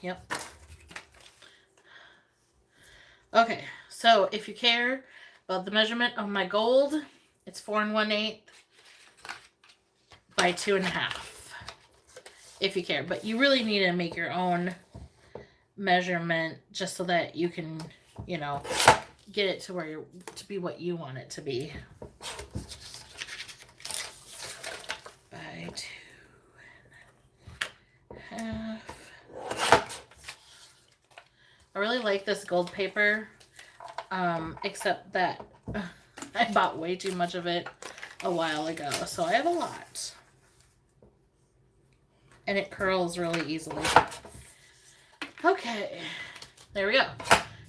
Yep. Okay, so if you care about the measurement of my gold, it's 4 1/8 by 2.5. If you care, but you really need to make your own measurement just so that you can, you know, get it to where to be what you want it to be. By 2.5. I really like this gold paper, except that I bought way too much of it a while ago, so I have a lot. And it curls really easily. Okay, there we go.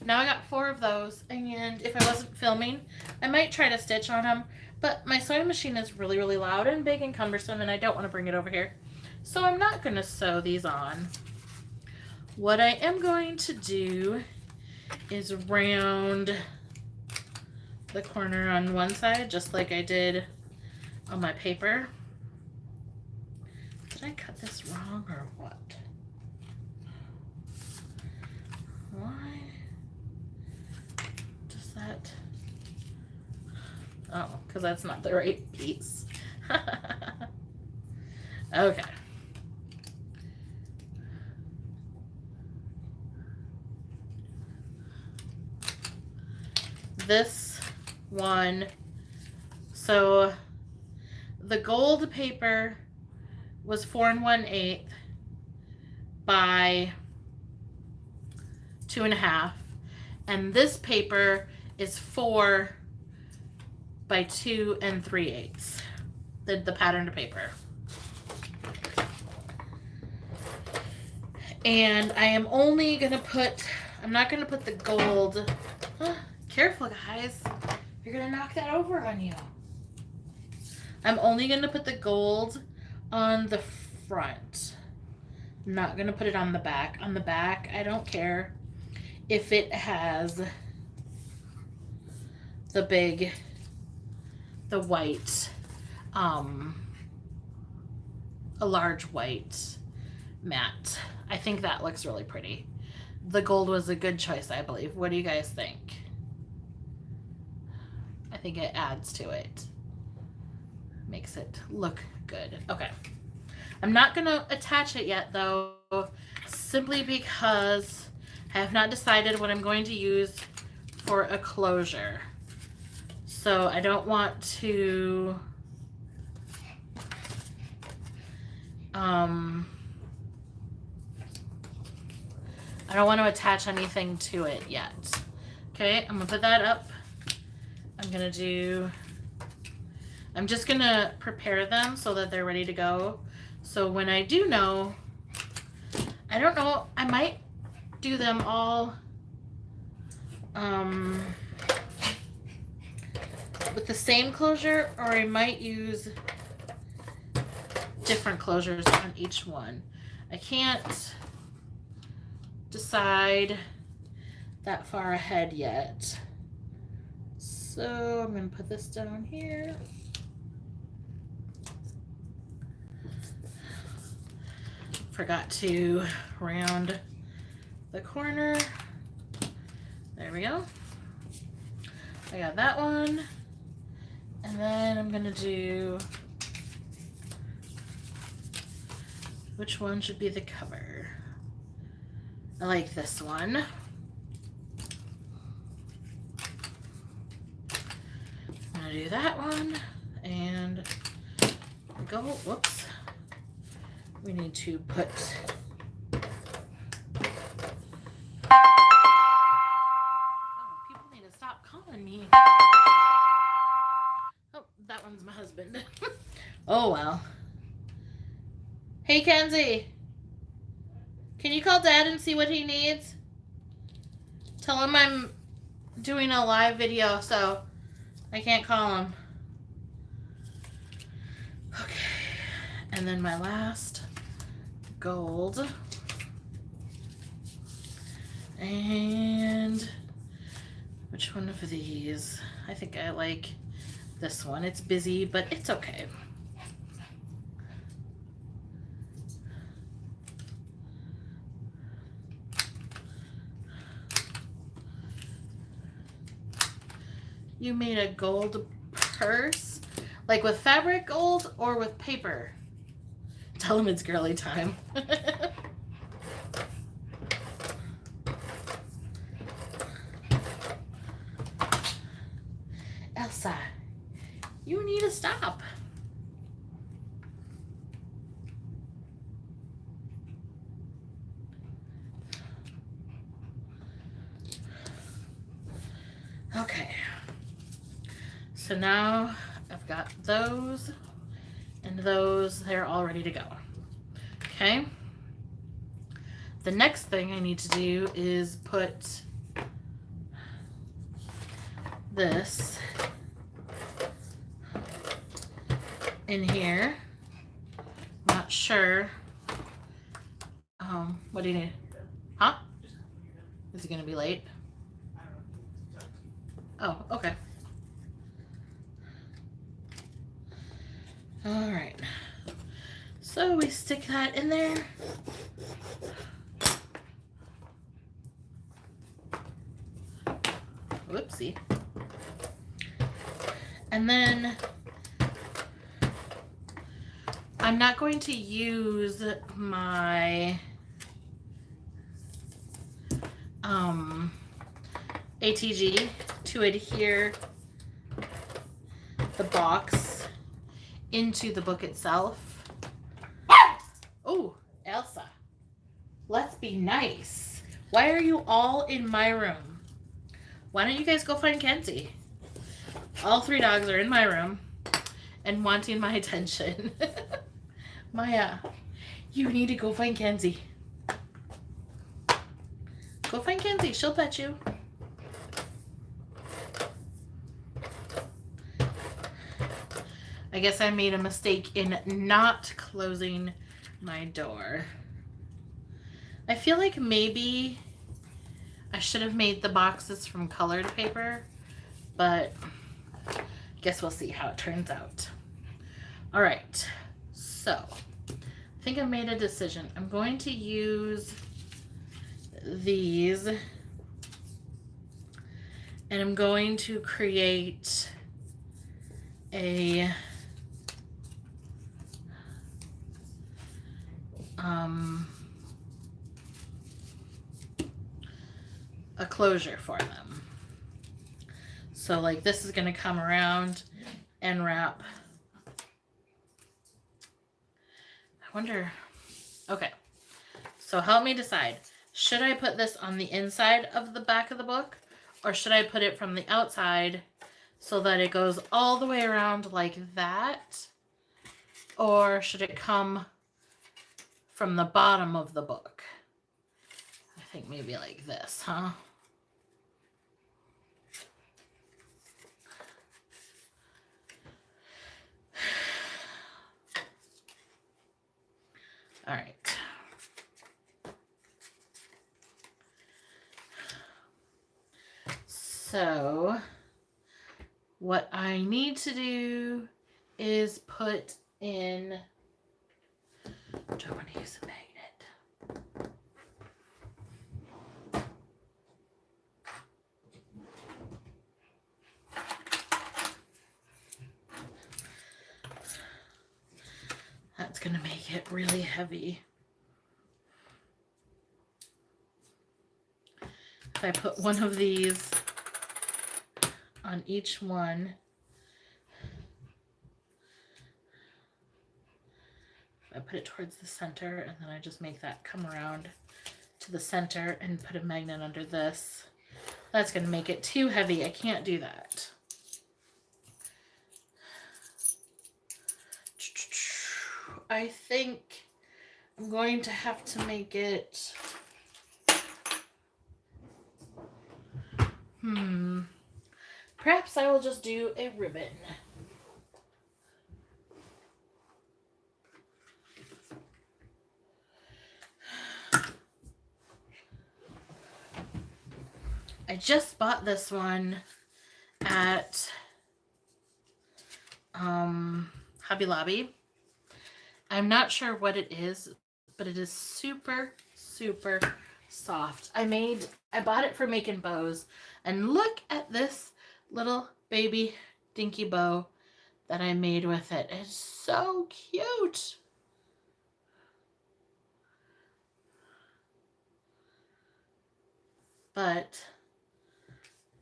Now I got 4 of those, and if I wasn't filming, I might try to stitch on them, but my sewing machine is really, really loud and big and cumbersome, and I don't want to bring it over here. So I'm not going to sew these on. What I am going to do is round the corner on one side, just like I did on my paper. Did I cut this wrong or what? Why does that? Oh, because that's not the right piece. Okay. This one, so the gold paper was 4 1/8 by 2.5, and this paper is 4 by 2 3/8. The patterned paper. And I am only gonna put, I'm not gonna put the gold. Careful, guys. You're gonna knock that over on you. I'm only gonna put the gold on the front. I'm not gonna put it on the back. On the back, I don't care if it has the white, a large white mat. I think that looks really pretty. The gold was a good choice, I believe. What do you guys think? I think it adds to it. Makes it look good. Okay. I'm not going to attach it yet, though, simply because I have not decided what I'm going to use for a closure. So I don't want to I don't want to attach anything to it yet. Okay, I'm gonna put that up. I'm just gonna prepare them so that they're ready to go. So when I do know, I don't know, I might do them all with the same closure, or I might use different closures on each one. I can't decide that far ahead yet. So I'm going to put this down here. Forgot to round the corner. There we go. I got that one. And then I'm going to do, which one should be the cover? I like this one. I'm going to do that one and go, whoops. We need to put people need to stop calling me. Oh, that one's my husband. Oh, well. Hey, Kenzie. Can you call Dad and see what he needs? Tell him I'm doing a live video, so I can't call him. Okay. And then my last gold. And which one of these? I think I like this one. It's busy, but it's okay. You made a gold purse? Like with fabric gold or with paper? Tell them it's girly time. Elsa, you need to stop. Okay. So now I've got those and those. They're all ready to go. Okay. The next thing I need to do is put this in here. Not sure. What do you need? Huh? Is it gonna be late? Oh, okay. All right. So we stick that in there. Whoopsie. And then I'm not going to use my ATG to adhere the box into the book itself. Oh, Elsa, let's be nice. Why are you all in my room? Why don't you guys go find Kenzie? All 3 dogs are in my room and wanting my attention. Maya, you need to go find Kenzie. Go find Kenzie. She'll pet you. I guess I made a mistake in not closing my door. I feel like maybe I should have made the boxes from colored paper, but I guess we'll see how it turns out. All right, so I think I made a decision. I'm going to use these and I'm going to create a closure for them. So like this is going to come around and wrap. I wonder, okay, so help me decide. Should I put this on the inside of the back of the book, or should I put it from the outside so that it goes all the way around like that? Or should it come from the bottom of the book? I think maybe like this, huh? All right. So what I need to do is put in, do I want to use a magnet? That's going to make it really heavy. If I put one of these on each one, I put it towards the center, and then I just make that come around to the center and put a magnet under this. That's going to make it too heavy. I can't do that. I think I'm going to have to make it, perhaps I will just do a ribbon. I just bought this one at Hobby Lobby. I'm not sure what it is, but it is super, super soft. I bought it for making bows, and look at this little baby dinky bow that I made with it. It's so cute. But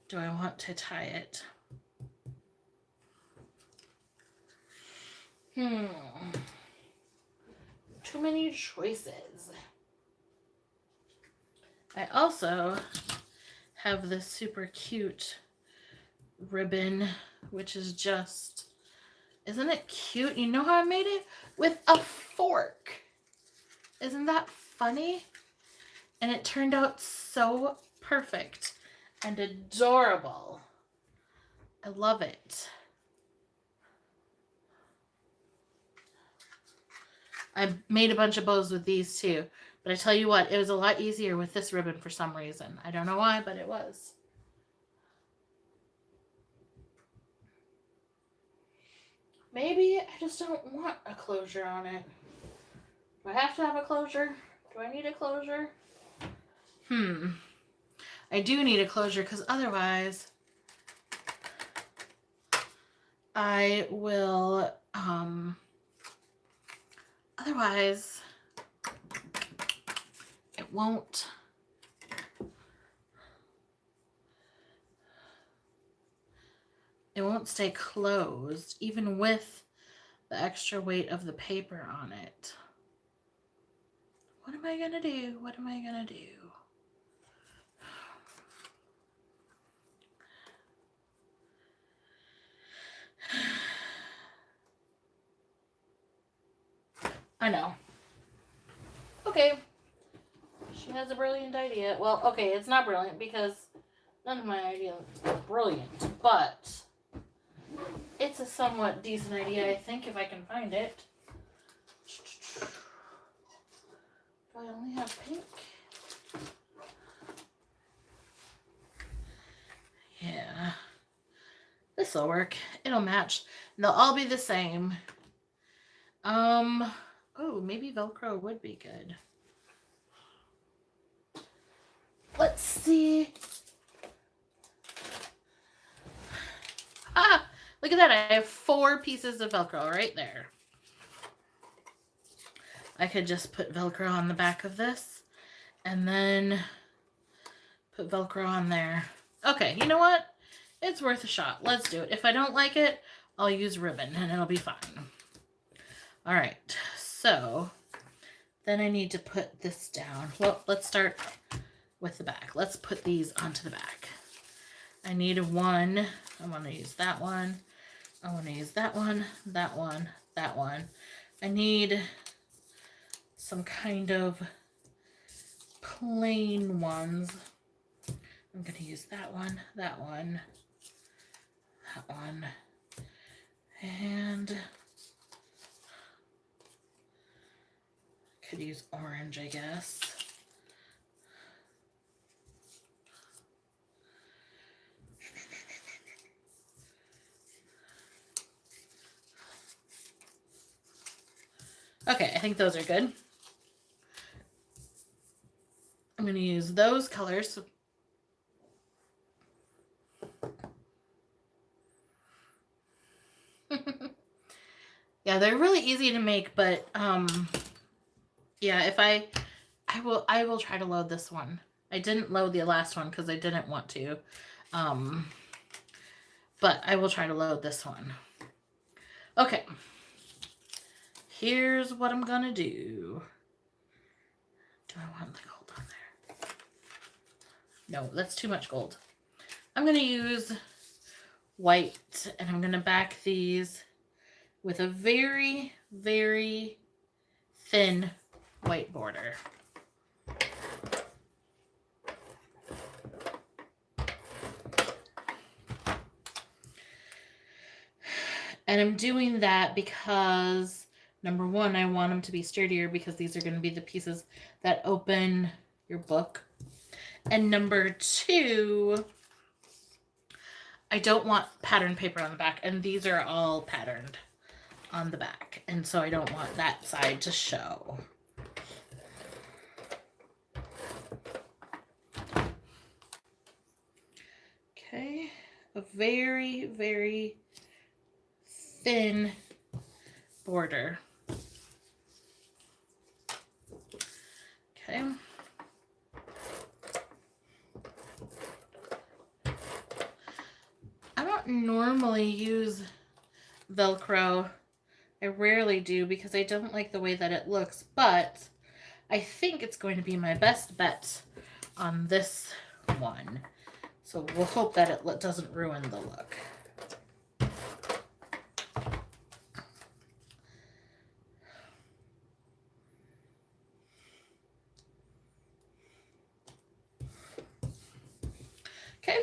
do I want to tie it? Too many choices. I also have this super cute ribbon, which is just, isn't it cute? You know how I made it? With a fork. Isn't that funny? And it turned out so perfect and adorable. I love it. I made a bunch of bows with these too. But I tell you what, it was a lot easier with this ribbon for some reason. I don't know why, but it was. Maybe I just don't want a closure on it. Do I have to have a closure? Do I need a closure? I do need a closure because otherwise I will, otherwise it won't stay closed even with the extra weight of the paper on it. What am I gonna do? What am I gonna do? I know. Okay. She has a brilliant idea. Well, okay, it's not brilliant because none of my ideas are brilliant, but it's a somewhat decent idea, I think, if I can find it. Do I only have pink? Yeah. This'll work. It'll match. And they'll all be the same. Oh, maybe Velcro would be good. Let's see. Ah, look at that. I have 4 pieces of Velcro right there. I could just put Velcro on the back of this and then put Velcro on there. Okay, you know what? It's worth a shot. Let's do it. If I don't like it, I'll use ribbon and it'll be fine. All right, so then I need to put this down. Well, let's start with the back. Let's put these onto the back. I need one. I want to use that one. I want to use that one, that one, that one. I need some kind of plain ones. I'm going to use that one, that one, that one, and could use orange, I guess. Okay, I think those are good. I'm going to use those colors. Yeah, they're really easy to make, but yeah, if I will try to load this one. I didn't load the last one because I didn't want to. But I will try to load this one. Okay. Here's what I'm gonna do. Do I want the gold on there? No, that's too much gold. I'm gonna use white and I'm gonna back these with a very, very thin white border. And I'm doing that because, number one, I want them to be sturdier because these are going to be the pieces that open your book. And number two, I don't want pattern paper on the back, and these are all patterned on the back, and so I don't want that side to show. Okay, a very, very thin border. Okay. I don't normally use Velcro. I rarely do because I don't like the way that it looks, but I think it's going to be my best bet on this one. So we'll hope that it doesn't ruin the look. Okay.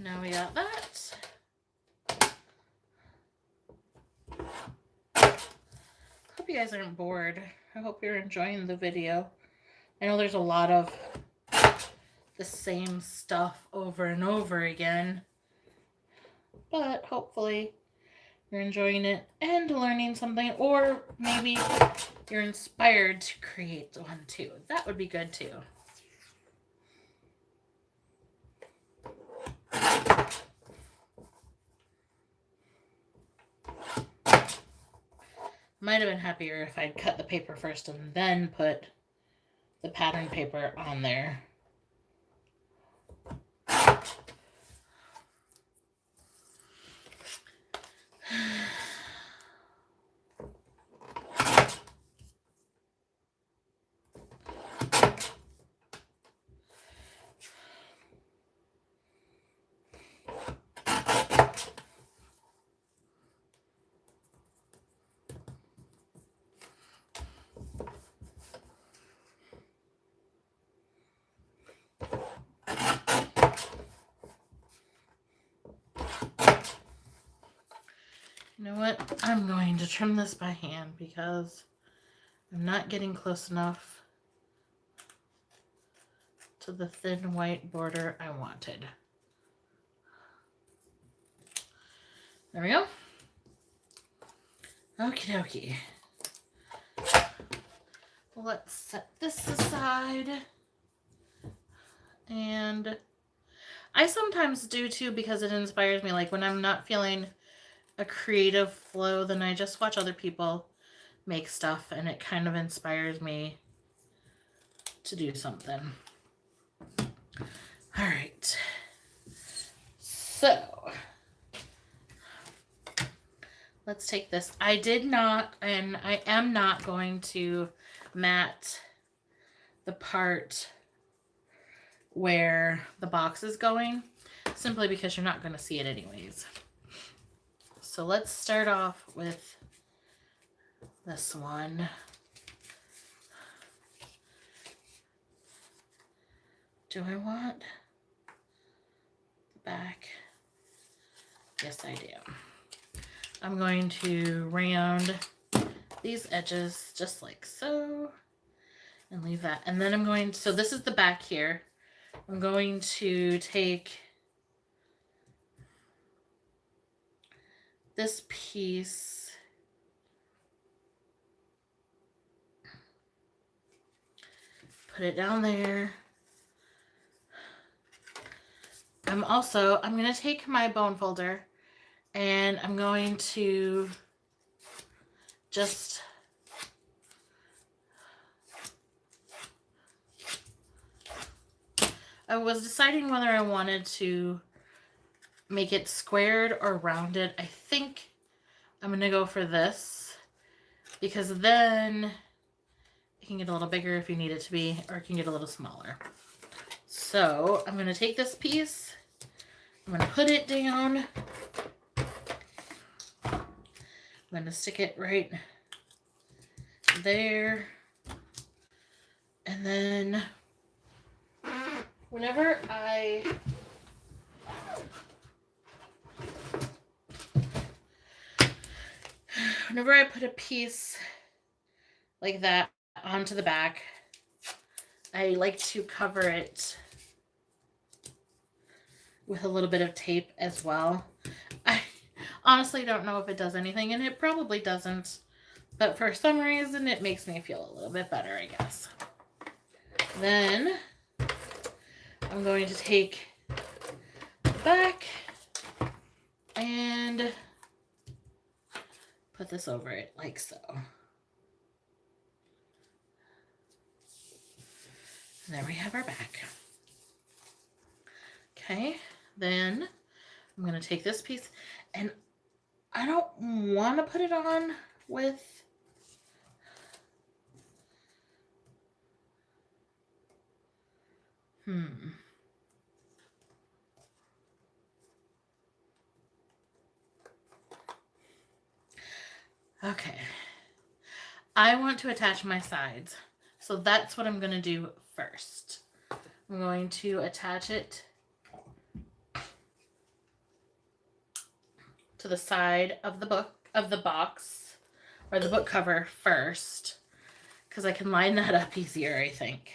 Now we got that. Hope you guys aren't bored. I hope you're enjoying the video. I know there's a lot of the same stuff over and over again, but hopefully you're enjoying it and learning something, or maybe you're inspired to create one too. That would be good too. Might have been happier if I'd cut the paper first and then put the pattern paper on there. You know what? I'm going to trim this by hand because I'm not getting close enough to the thin white border I wanted. There we go. Okie dokie. Let's set this aside. And I sometimes do too because it inspires me. Like when I'm not feeling a creative flow, then I just watch other people make stuff and it kind of inspires me to do something. All right. So let's take this. I did not, and I am not going to mat the part where the box is going, simply because you're not going to see it anyways. So let's start off with this one. Do I want the back? Yes, I do. I'm going to round these edges just like so and leave that. And then I'm going to, so this is the back here. I'm going to take this piece, put it down there. I'm going to take my bone folder and I'm going to just I was deciding whether I wanted to make it squared or rounded. I think I'm going to go for this because then it can get a little bigger if you need it to be, or it can get a little smaller. So I'm going to take this piece, I'm going to put it down, I'm going to stick it right there, and then whenever I put a piece like that onto the back, I like to cover it with a little bit of tape as well. I honestly don't know if it does anything, and it probably doesn't, but for some reason it makes me feel a little bit better, I guess. Then I'm going to take the back and put this over it like so. And there we have our back. Okay, then I'm going to take this piece, and I don't want to put it on with Okay. I want to attach my sides. So that's what I'm going to do first. I'm going to attach it to the side of the box, or the book cover first, because I can line that up easier, I think.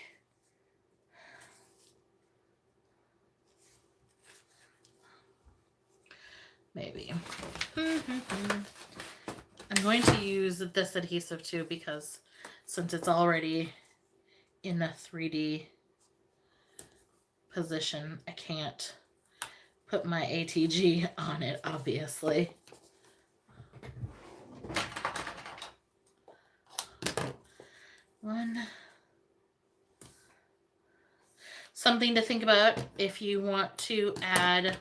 Maybe. I'm going to use this adhesive too, because since it's already in a 3D position, I can't put my ATG on it, obviously. Something to think about if you want to add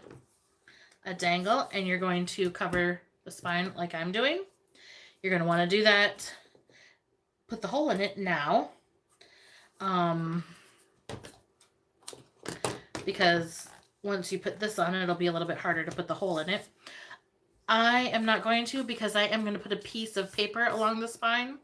a dangle and you're going to cover the spine like I'm doing. You're going to want to do that. Put the hole in it now. Because once you put this on, it'll be a little bit harder to put the hole in it. I am not going to, because I am going to put a piece of paper along the spine,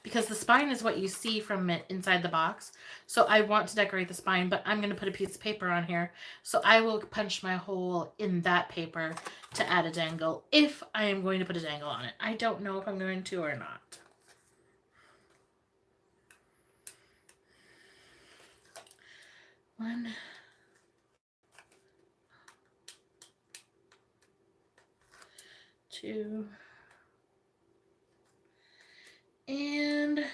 because the spine is what you see from it inside the box. So I want to decorate the spine, but I'm going to put a piece of paper on here. So I will punch my hole in that paper to add a dangle, if I am going to put a dangle on it. I don't know if I'm going to or not. One, two, and you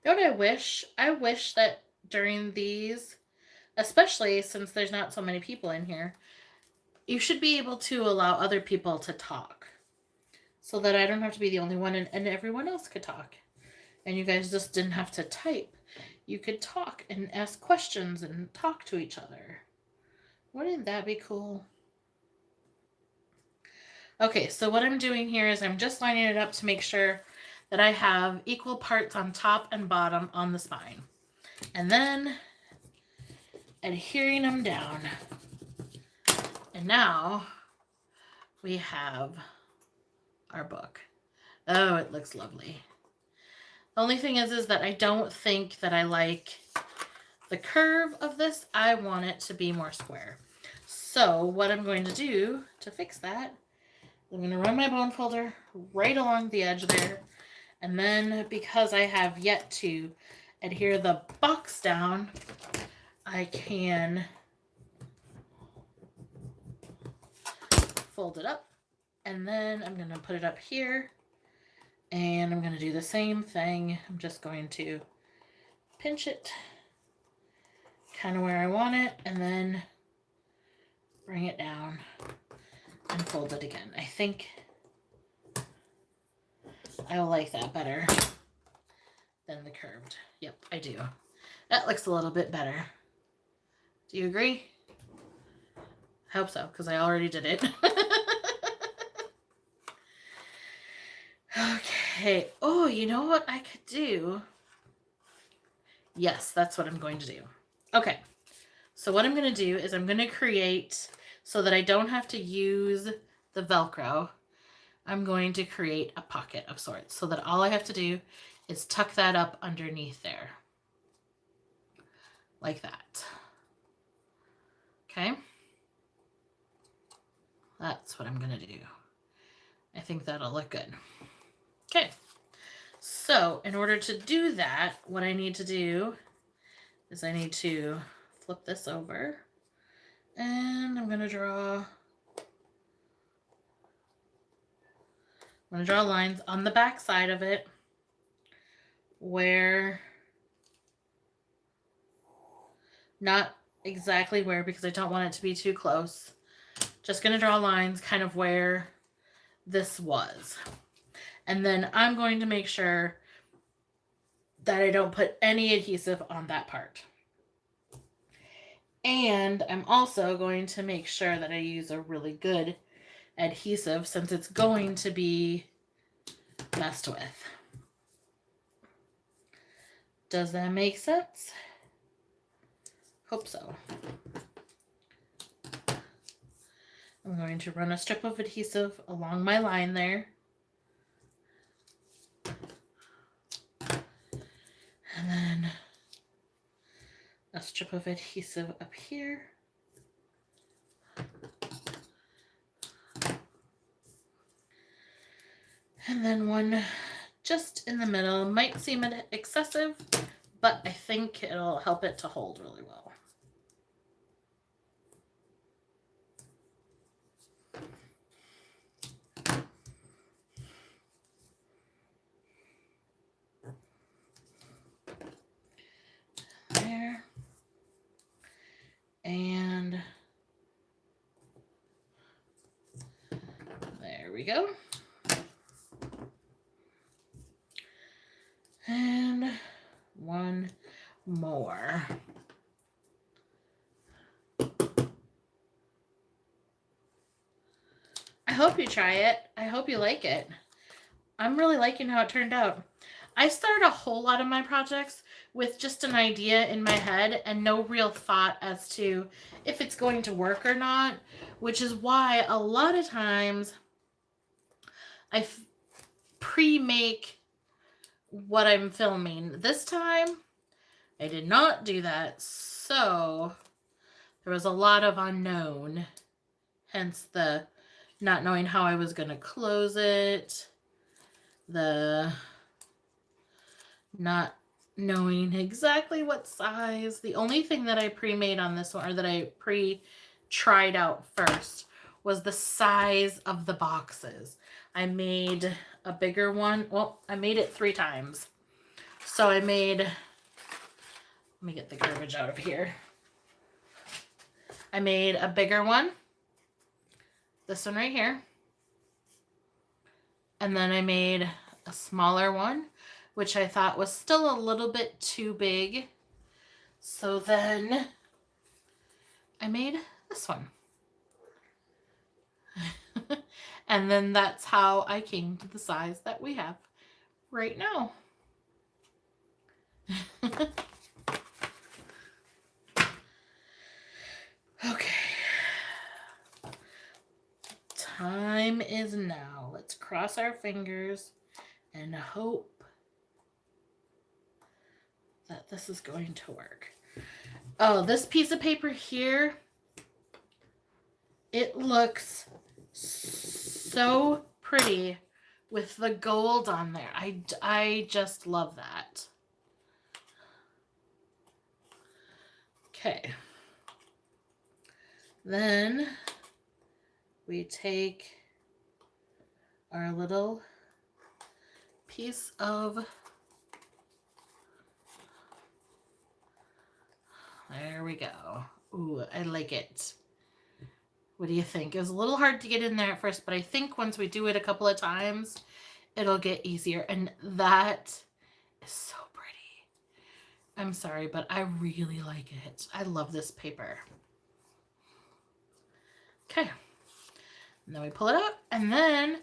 know what I wish? I wish that during these, especially since there's not so many people in here, you should be able to allow other people to talk, so that I don't have to be the only one, and everyone else could talk. And you guys just didn't have to type. You could talk and ask questions and talk to each other. Wouldn't that be cool? Okay, so what I'm doing here is I'm just lining it up to make sure that I have equal parts on top and bottom on the spine. And then adhering them down. And now we have our book. Oh, it looks lovely. The only thing is that I don't think that I like the curve of this. I want it to be more square. So what I'm going to do to fix that, I'm going to run my bone folder right along the edge there. And then, because I have yet to adhere the box down, I can fold it up. And then I'm going to put it up here. And I'm going to do the same thing. I'm just going to pinch it kind of where I want it, and then bring it down and fold it again. I think I will like that better than the curved. Yep, I do. That looks a little bit better. Do you agree? I hope so, because I already did it. Okay. Oh, you know what I could do? Yes, that's what I'm going to do. Okay. So what I'm going to do is I'm going to create, so that I don't have to use the Velcro, I'm going to create a pocket of sorts, so that all I have to do is tuck that up underneath there. Like that. Okay. That's what I'm going to do. I think that'll look good. Okay. So in order to do that, what I need to do is I need to flip this over And I'm going to draw lines on the back side of it where, not exactly where because I don't want it to be too close. Just going to draw lines kind of where this was. And then I'm going to make sure that I don't put any adhesive on that part. And I'm also going to make sure that I use a really good adhesive since it's going to be messed with. Does that make sense? Hope so. I'm going to run a strip of adhesive along my line there. And then a strip of adhesive up here. And then one just in the middle. Might seem excessive, but I think it'll help it to hold really well. There. And there we go. And one more. I hope you try it. I hope you like it. I'm really liking how it turned out. I start a whole lot of my projects with just an idea in my head and no real thought as to if it's going to work or not, which is why a lot of times I pre-make what I'm filming. This time, I did not do that, so there was a lot of unknown, hence the not knowing how I was going to close it, the not knowing exactly what size. The only thing that I pre-made on this one, or that I pre-tried out first, was the size of the boxes. I made a bigger one. Well, I made it 3 times. So I made, let me get the garbage out of here. I made a bigger one, this one right here. And then I made a smaller one, which I thought was still a little bit too big. So then I made this one. And then that's how I came to the size that we have right now. Okay. Time is now. Let's cross our fingers and hope that this is going to work. Oh, this piece of paper here, it looks so pretty with the gold on there. I just love that. Okay. Then we take our little piece of, there we go. Ooh, I like it. What do you think? It was a little hard to get in there at first, but I think once we do it a couple of times, it'll get easier. And that is so pretty. I'm sorry, but I really like it. I love this paper. Okay. And then we pull it out, and then